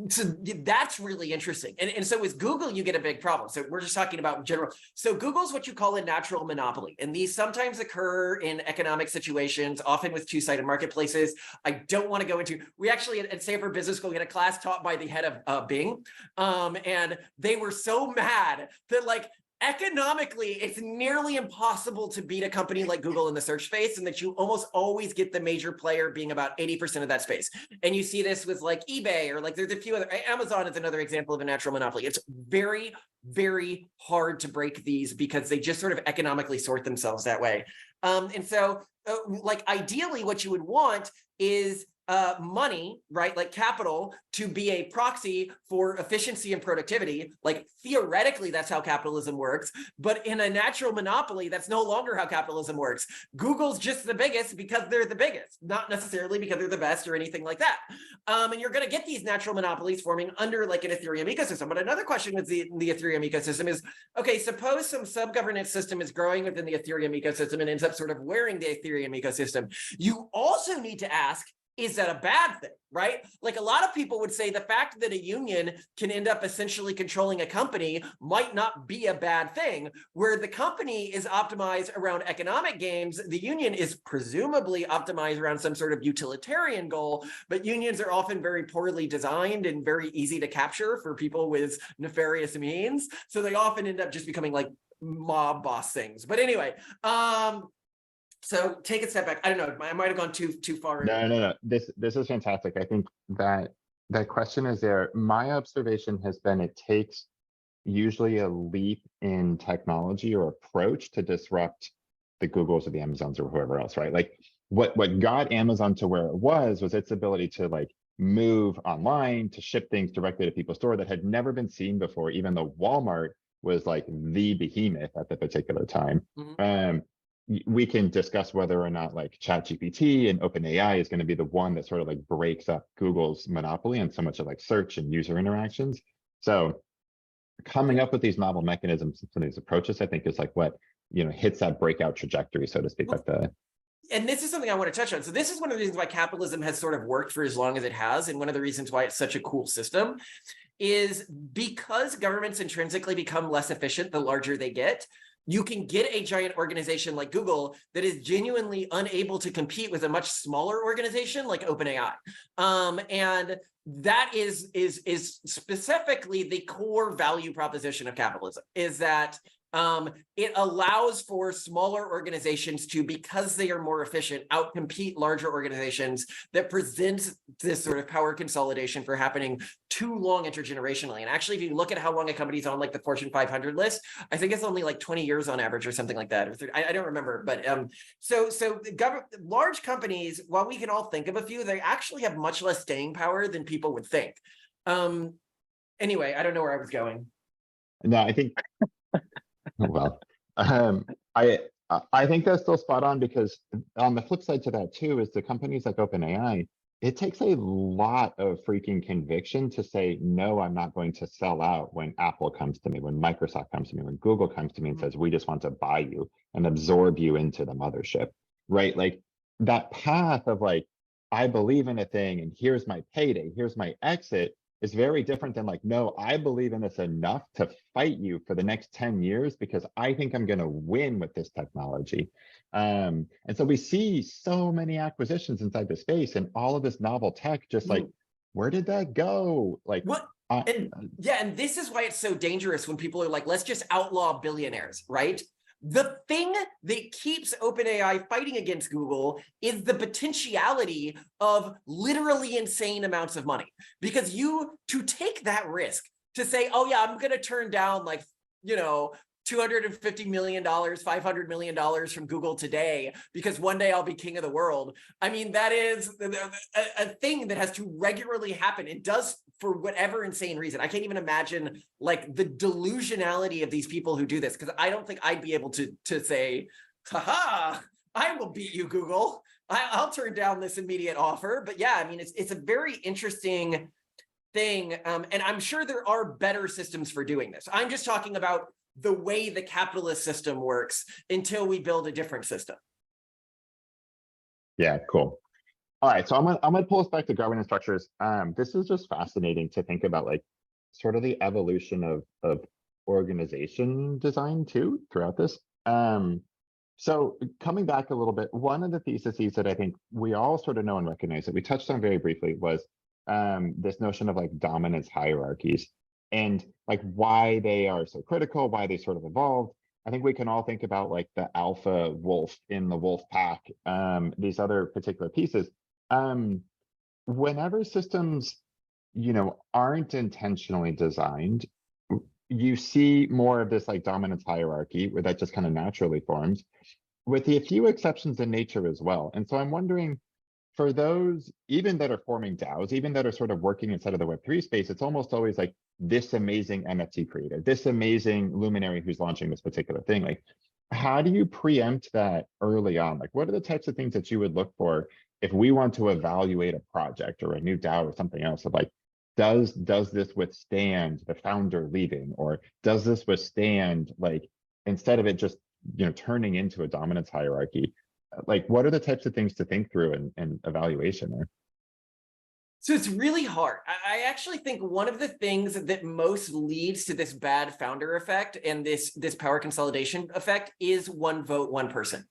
So that's really interesting. And so with Google, you get a big problem. So we're just talking about general. So Google's what you call a natural monopoly. And these sometimes occur in economic situations, often with two-sided marketplaces. I don't want to go into, we actually at Stanford Business School get a class taught by the head of Bing. And they were so mad that like, economically, it's nearly impossible to beat a company like Google in the search space, and that you almost always get the major player being about 80% of that space. And you see this with like eBay, or like there's a few other, Amazon is another example of a natural monopoly. It's very, very hard to break these because they just sort of economically sort themselves that way. And so like ideally what you would want is money, right? Like capital to be a proxy for efficiency and productivity. Like theoretically, that's how capitalism works. But in a natural monopoly, that's no longer how capitalism works. Google's just the biggest because they're the biggest, not necessarily because they're the best or anything like that. And you're going to get these natural monopolies forming under like an Ethereum ecosystem. But another question with the Ethereum ecosystem is, okay, suppose some sub-governance system is growing within the Ethereum ecosystem and ends up sort of wearing the Ethereum ecosystem. You also need to ask, is that a bad thing, right? Like a lot of people would say the fact that a union can end up essentially controlling a company might not be a bad thing. Where the company is optimized around economic gains, the union is presumably optimized around some sort of utilitarian goal, but unions are often very poorly designed and very easy to capture for people with nefarious means. So they often end up just becoming like mob boss things. But anyway, so take a step back. I don't know. I might have gone too far. No. This is fantastic. I think that question is there. My observation has been it takes usually a leap in technology or approach to disrupt the Googles or the Amazons or whoever else, right? Like what got Amazon to where it was its ability to like move online, to ship things directly to people's store that had never been seen before, even though Walmart was like the behemoth at the particular time. We can discuss whether or not like ChatGPT and OpenAI is going to be the one that sort of like breaks up Google's monopoly on so much of like search and user interactions. So coming up with these novel mechanisms and these approaches, I think is like what, hits that breakout trajectory, so to speak, like the. And this is something I want to touch on. So this is one of the reasons why capitalism has sort of worked for as long as it has. And one of the reasons why it's such a cool system is because governments intrinsically become less efficient the larger they get. You can get a giant organization like Google that is genuinely unable to compete with a much smaller organization like OpenAI. And that is specifically the core value proposition of capitalism, is that it allows for smaller organizations to, because they are more efficient, outcompete larger organizations that presents this sort of power consolidation for happening too long intergenerationally. And actually, if you look at how long a company's on like the Fortune 500 list, I think it's only like 20 years on average or something like that. Or 30, I don't remember, but so large companies, while we can all think of a few, they actually have much less staying power than people would think. Anyway, I don't know where I was going. No, I think. Well, I think that's still spot on, because on the flip side to that too is the companies like OpenAI, it takes a lot of freaking conviction to say, no, I'm not going to sell out when Apple comes to me, when Microsoft comes to me, when Google comes to me and says, we just want to buy you and absorb you into the mothership, right? Like that path of like, I believe in a thing and here's my payday, here's my exit, is very different than like, no, I believe in this enough to fight you for the next 10 years because I think I'm going to win with this technology. And so we see so many acquisitions inside the space and all of this novel tech, just like, where did that go? Like, what? And this is why it's so dangerous when people are like, let's just outlaw billionaires, right? The thing that keeps OpenAI fighting against Google is the potentiality of literally insane amounts of money. Because to take that risk, to say, oh yeah, I'm going to turn down like, $250 million, $500 million from Google today, because one day I'll be king of the world. I mean, that is a thing that has to regularly happen. It does for whatever insane reason. I can't even imagine like the delusionality of these people who do this, because I don't think I'd be able to say, haha, I will beat you, Google. I'll turn down this immediate offer. But yeah, I mean, it's a very interesting thing. And I'm sure there are better systems for doing this. I'm just talking about the way the capitalist system works until we build a different system. Yeah, cool. All right, so I'm gonna pull us back to governance structures. This is just fascinating to think about, like sort of the evolution of organization design too throughout this. So coming back a little bit, one of the theses that I think we all sort of know and recognize that we touched on very briefly was this notion of like dominance hierarchies and like why they are so critical, why they sort of evolved. I think we can all think about like the alpha wolf in the wolf pack, these other particular pieces. Whenever systems, aren't intentionally designed, you see more of this like dominance hierarchy where that just kind of naturally forms, with a few exceptions in nature as well. And so I'm wondering, for those even that are forming DAOs, even that are sort of working inside of the Web3 space, it's almost always like this amazing NFT creator, this amazing luminary who's launching this particular thing. Like, how do you preempt that early on? Like, what are the types of things that you would look for if we want to evaluate a project or a new DAO or something else? Of like, does this withstand the founder leaving, or does this withstand, like, instead of it just turning into a dominance hierarchy? Like, what are the types of things to think through and evaluation there? So it's really hard. I actually think one of the things that most leads to this bad founder effect and this power consolidation effect is one vote, one person.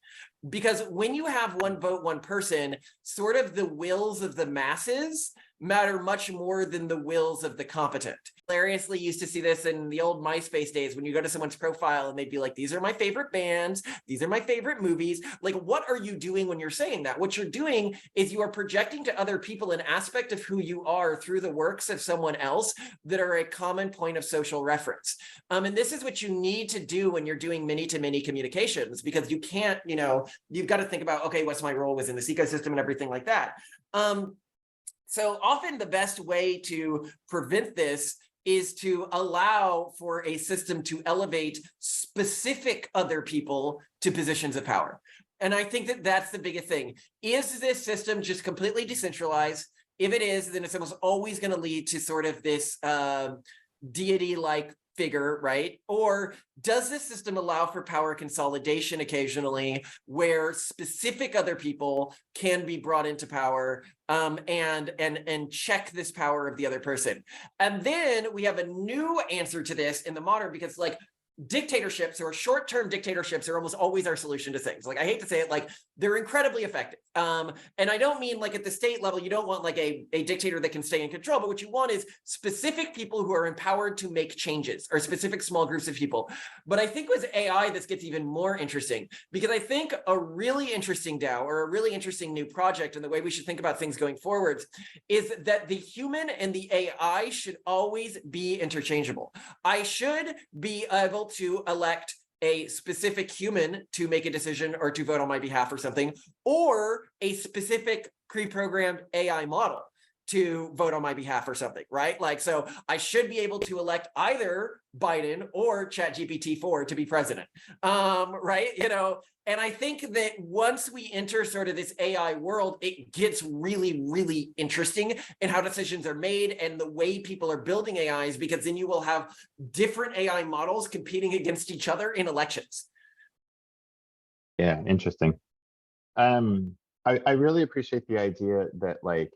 Because when you have one vote, one person, sort of the wills of the masses matter much more than the wills of the competent. Hilariously used to see this in the old MySpace days when you go to someone's profile and they'd be like, these are my favorite bands, these are my favorite movies. Like, what are you doing when you're saying that? What you're doing is you are projecting to other people an aspect of who you are through the works of someone else that are a common point of social reference. And this is what you need to do when you're doing many-to-many communications, because you can't, you've got to think about, okay, what's my role within this ecosystem and everything like that. So often the best way to prevent this is to allow for a system to elevate specific other people to positions of power. And I think that that's the biggest thing. Is this system just completely decentralized? If it is, then it's almost always going to lead to sort of this deity-like figure, right? Or does this system allow for power consolidation occasionally, where specific other people can be brought into power and check this power of the other person? And then we have a new answer to this in the modern, because like dictatorships or short-term dictatorships are almost always our solution to things. Like, I hate to say it, like they're incredibly effective. And I don't mean like at the state level, you don't want like a dictator that can stay in control, but what you want is specific people who are empowered to make changes, or specific small groups of people. But I think with AI, this gets even more interesting, because I think a really interesting DAO, or a really interesting new project, and the way we should think about things going forward, is that the human and the AI should always be interchangeable. I should be able to elect a specific human to make a decision or to vote on my behalf or something, or a specific pre-programmed AI model to vote on my behalf or something, right? Like, so I should be able to elect either Biden or ChatGPT-4 to be president, right? And I think that once we enter sort of this AI world, it gets really, really interesting in how decisions are made and the way people are building AIs, because then you will have different AI models competing against each other in elections. Yeah, interesting. I really appreciate the idea that like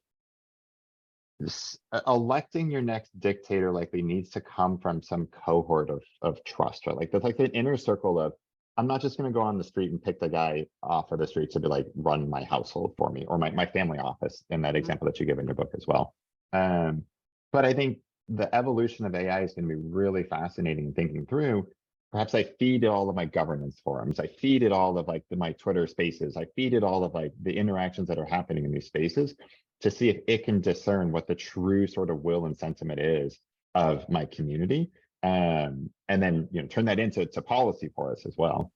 electing your next dictator likely needs to come from some cohort of trust, right? Like there's like an inner circle of, I'm not just going to go on the street and pick the guy off of the street to be like, run my household for me, or my family office, in that example that you give in your book as well. But I think the evolution of AI is going to be really fascinating thinking through. Perhaps I feed all of my governance forums. I feed it all of like my Twitter spaces. I feed it all of like the interactions that are happening in these spaces to see if it can discern what the true sort of will and sentiment is of my community. And then, turn that into policy for us as well.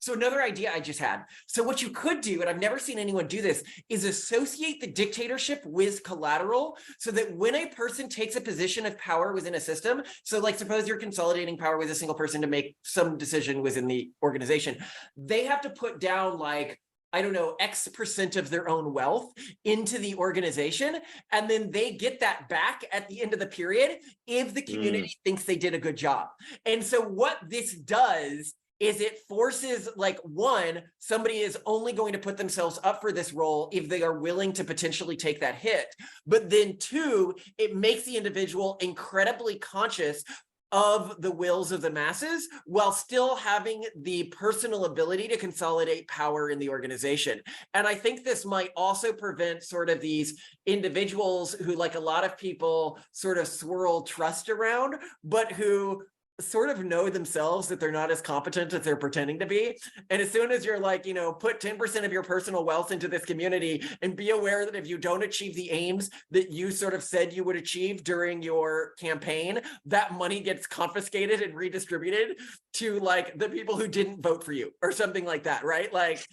So another idea I just had. So what you could do, and I've never seen anyone do this, is associate the dictatorship with collateral, so that when a person takes a position of power within a system, so like suppose you're consolidating power with a single person to make some decision within the organization, they have to put down like, I don't know, X% of their own wealth into the organization. And then they get that back at the end of the period if the community thinks they did a good job. And so what this does is it forces, like, one, somebody is only going to put themselves up for this role if they are willing to potentially take that hit. But then two, it makes the individual incredibly conscious of the wills of the masses while still having the personal ability to consolidate power in the organization. And I think this might also prevent sort of these individuals who, like a lot of people, sort of swirl trust around, but who sort of know themselves that they're not as competent as they're pretending to be. And as soon as you're like, put 10% of your personal wealth into this community, and be aware that if you don't achieve the aims that you sort of said you would achieve during your campaign, that money gets confiscated and redistributed to like the people who didn't vote for you or something like that, right? Like,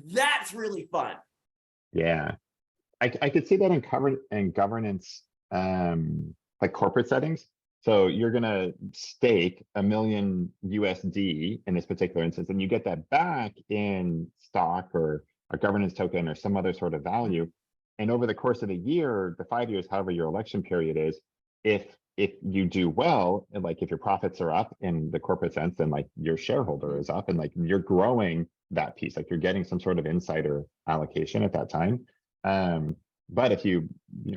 that's really fun. Yeah, I could see that in governance, like corporate settings. So you're going to stake $1 million USD in this particular instance, and you get that back in stock or a governance token or some other sort of value. And over the course of the year, the 5 years, however your election period is, if you do well, and like if your profits are up in the corporate sense, then like your shareholder is up, and like you're growing that piece, like you're getting some sort of insider allocation at that time. But if you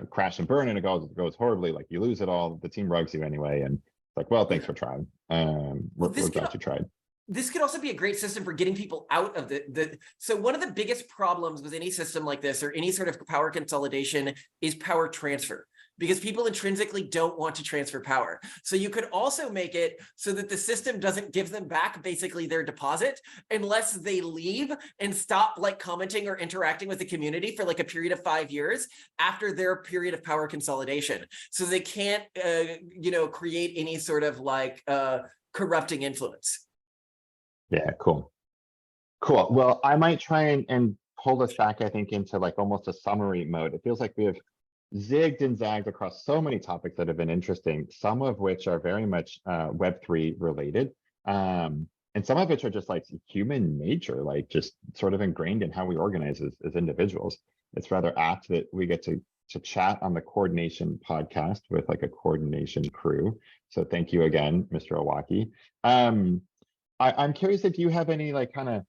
crash and burn and it goes horribly, like you lose it all, the team rugs you anyway, and it's like, well, thanks for trying. We're glad you tried. This could also be a great system for getting people out of so one of the biggest problems with any system like this or any sort of power consolidation is power transfer. because people intrinsically don't want to transfer power. So you could also make it so that the system doesn't give them back basically their deposit unless they leave and stop like commenting or interacting with the community for like a period of 5 years after their period of power consolidation. So they can't, create any sort of like corrupting influence. Yeah, cool. Cool. Well, I might try and pull us back, I think, into like almost a summary mode. It feels like we have zigged and zagged across so many topics that have been interesting, some of which are very much Web3 related. And some of which are just like human nature, like just sort of ingrained in how we organize as individuals. It's rather apt that we get to chat on the Coordination podcast with like a coordination crew. So thank you again, Mr. Owaki. I'm curious if you have any like kind of,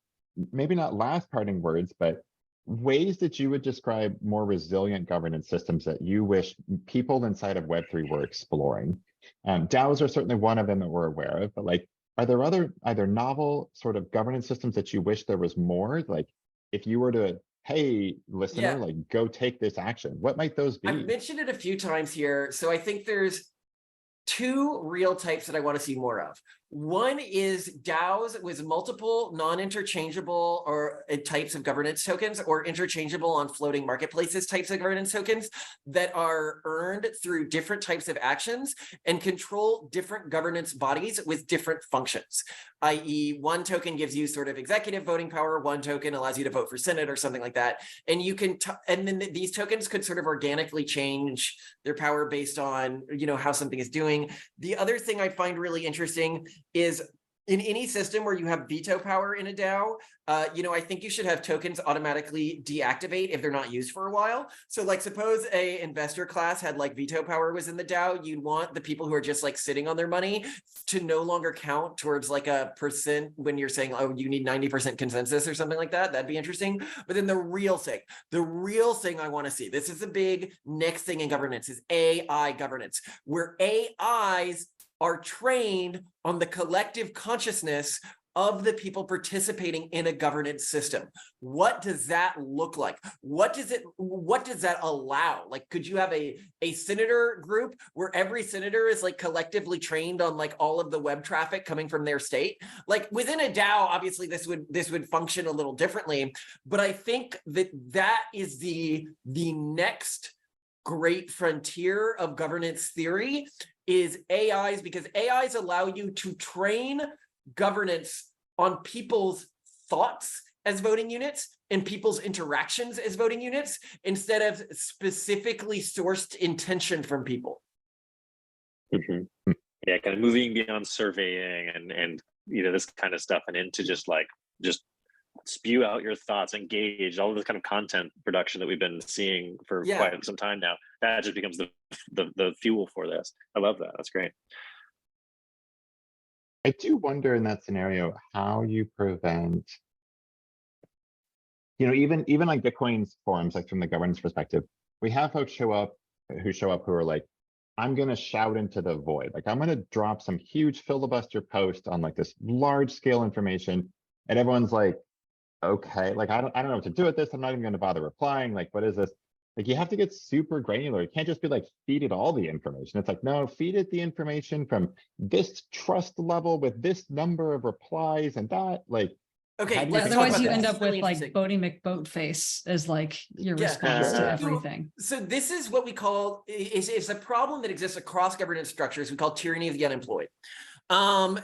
maybe not last parting words, but ways that you would describe more resilient governance systems that you wish people inside of Web3 were exploring. DAOs are certainly one of them that we're aware of, but like, are there other either novel sort of governance systems that you wish there was more? Like if you were to, hey, listener, like go take this action, what might those be? I've mentioned it a few times here. So I think there's two real types that I want to see more of. One is DAOs with multiple non-interchangeable or types of governance tokens, or interchangeable on floating marketplaces types of governance tokens that are earned through different types of actions and control different governance bodies with different functions. I.e., one token gives you sort of executive voting power, one token allows you to vote for Senate or something like that. And you can, and then these tokens could sort of organically change their power based on, how something is doing. The other thing I find really interesting is in any system where you have veto power in a DAO, I think you should have tokens automatically deactivate if they're not used for a while. So like suppose a investor class had like veto power was in the DAO, you'd want the people who are just like sitting on their money to no longer count towards like a percent when you're saying, oh, you need 90% consensus or something like that. That'd be interesting. But then the real thing I want to see, this is the big next thing in governance, is AI governance, where AIs are trained on the collective consciousness of the people participating in a governance system. What does that look like? What does that allow? Like, could you have a senator group where every senator is like collectively trained on like all of the web traffic coming from their state? Like within a DAO, obviously this would function a little differently, but I think that is the next great frontier of governance theory is AIs, because AIs allow you to train governance on people's thoughts as voting units and people's interactions as voting units instead of specifically sourced intention from people. Mm-hmm. Yeah, kind of moving beyond surveying and this kind of stuff and into just spew out your thoughts, engage, all of this kind of content production that we've been seeing for quite some time now. That just becomes the fuel for this. I love that. That's great. I do wonder in that scenario how you prevent, even like Bitcoin's forums, like from the governance perspective, we have folks who are like, I'm going to shout into the void. Like I'm going to drop some huge filibuster post on like this large scale information, and everyone's like, okay, like I don't know what to do with this. I'm not even going to bother replying. Like, what is this? Like, you have to get super granular. You can't just be like, feed it all the information. It's like, no, feed it the information from this trust level with this number of replies and that. Like, okay, otherwise you end up with like Bodie McBoatface as like your response to everything. So this is what we call is a problem that exists across governance structures. We call tyranny of the unemployed. And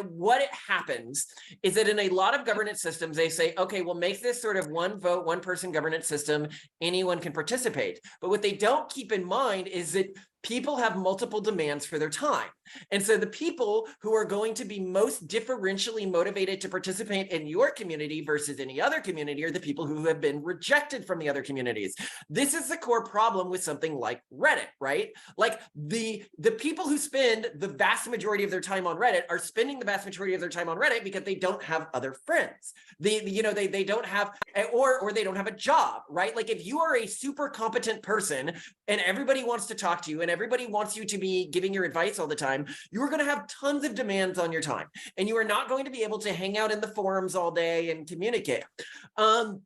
what it happens is that in a lot of governance systems, they say, okay, we'll make this sort of one vote, one person governance system. Anyone can participate. But what they don't keep in mind is that people have multiple demands for their time. And so the people who are going to be most differentially motivated to participate in your community versus any other community are the people who have been rejected from the other communities. This is the core problem with something like Reddit, right? Like the people who spend the vast majority of their time on Reddit are spending the vast majority of their time on Reddit because they don't have other friends. They don't have, or they don't have a job, right? Like if you are a super competent person and everybody wants to talk to you and everybody wants you to be giving your advice all the time, you are going to have tons of demands on your time, and you are not going to be able to hang out in the forums all day and communicate. And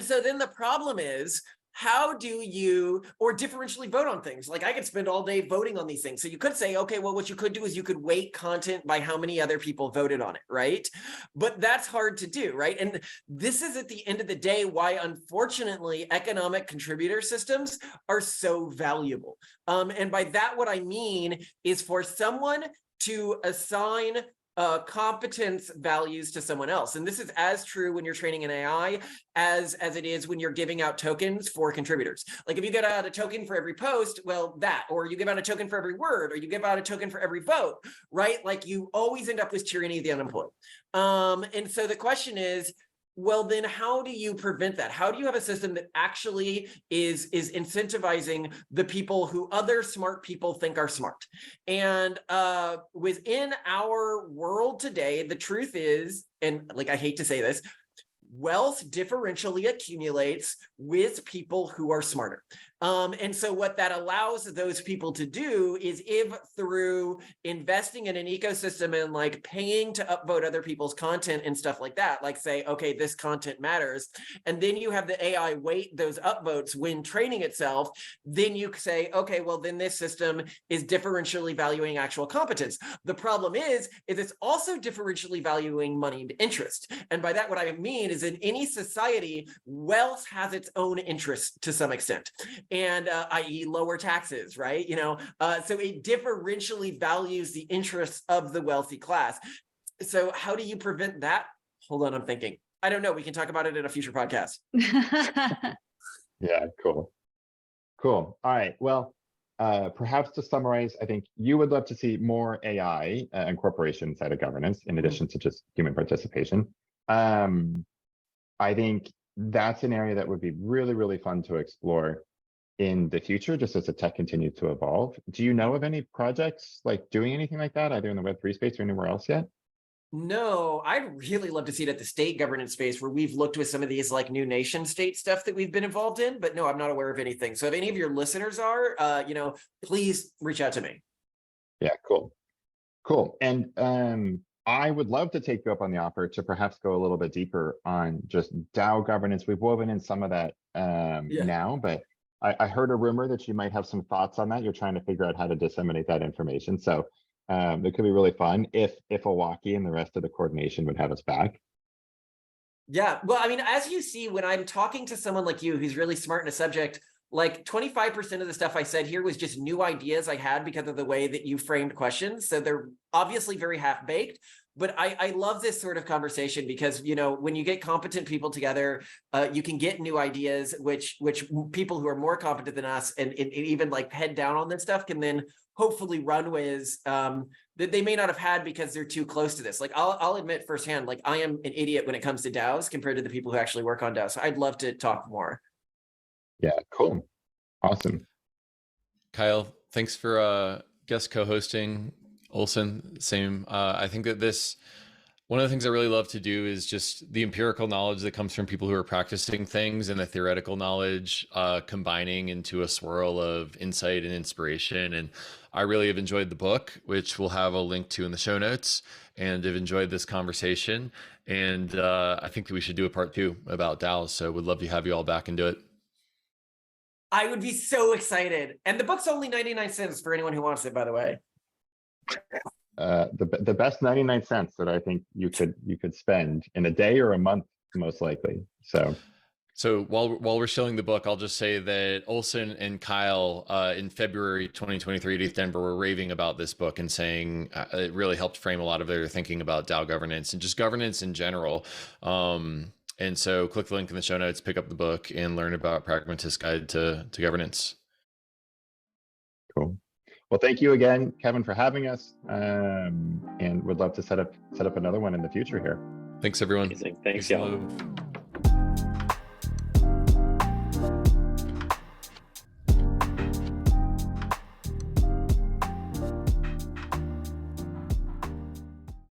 so then the problem is how do you, or differentially vote on things? Like I could spend all day voting on these things. So you could say, okay, well, what you could do is you could weight content by how many other people voted on it, right? But that's hard to do, right? And this is at the end of the day why, unfortunately, economic contributor systems are so valuable. And by that, what I mean is for someone to assign competence values to someone else. And this is as true when you're training an AI as it is when you're giving out tokens for contributors. Like if you get out a token for every post, well, that, or you give out a token for every word, or you give out a token for every vote, right? Like you always end up with tyranny of the unemployed. And so the question is, well, then how do you prevent that? How do you have a system that actually is incentivizing the people who other smart people think are smart? And within our world today, the truth is, and like I hate to say this, wealth differentially accumulates with people who are smarter. And so what that allows those people to do is, if through investing in an ecosystem and like paying to upvote other people's content and stuff like that, like say, okay, this content matters. And then you have the AI weight those upvotes when training itself. Then you say, okay, well, then this system is differentially valuing actual competence. The problem is it's also differentially valuing moneyed interest. And by that, what I mean is in any society, wealth has its own interests to some extent. And i.e. lower taxes, right? So it differentially values the interests of the wealthy class. So how do you prevent that? Hold on, I'm thinking. I don't know. We can talk about it in a future podcast. Yeah, cool. All right. Well, perhaps to summarize, I think you would love to see more AI and corporation side of governance in addition to just human participation. I think that's an area that would be really, really fun to explore in the future, just as the tech continues to evolve. Do you know of any projects like doing anything like that, either in the Web3 space or anywhere else yet? No, I'd really love to see it at the state governance space where we've looked with some of these like new nation state stuff that we've been involved in, but no, I'm not aware of anything. So if any of your listeners are, please reach out to me. Yeah, cool. And I would love to take you up on the offer to perhaps go a little bit deeper on just DAO governance. We've woven in some of that now, but I heard a rumor that you might have some thoughts on that. You're trying to figure out how to disseminate that information. So it could be really fun if Milwaukee and the rest of the coordination would have us back. Yeah, well, I mean, as you see, when I'm talking to someone like you who's really smart in a subject, like 25% of the stuff I said here was just new ideas I had because of the way that you framed questions. So they're obviously very half-baked. But I love this sort of conversation because, when you get competent people together, you can get new ideas, which people who are more competent than us and even like head down on this stuff can then hopefully run with that they may not have had because they're too close to this. Like I'll admit firsthand, like I am an idiot when it comes to DAOs compared to the people who actually work on DAOs. So I'd love to talk more. Yeah, cool. Awesome. Kyle, thanks for guest co-hosting. Olson, same. I think that one of the things I really love to do is just the empirical knowledge that comes from people who are practicing things and the theoretical knowledge combining into a swirl of insight and inspiration. And I really have enjoyed the book, which we'll have a link to in the show notes, and have enjoyed this conversation. And I think that we should do a part 2 about DAOs. So would love to have you all back and do it. I would be so excited. And the book's only 99 cents for anyone who wants it, by the way. The best 99 cents that I think you could spend in a day or a month, most likely. So while we're showing the book, I'll just say that Olson and Kyle in February 2023 at ETH Denver were raving about this book and saying it really helped frame a lot of their thinking about DAO governance and just governance in general. And so click the link in the show notes, pick up the book, and learn about Pragmatist Guide to Governance. Cool. Well, thank you again, Kevin, for having us, and would love to set up another one in the future here. Thanks, everyone. Amazing. Thanks, y'all.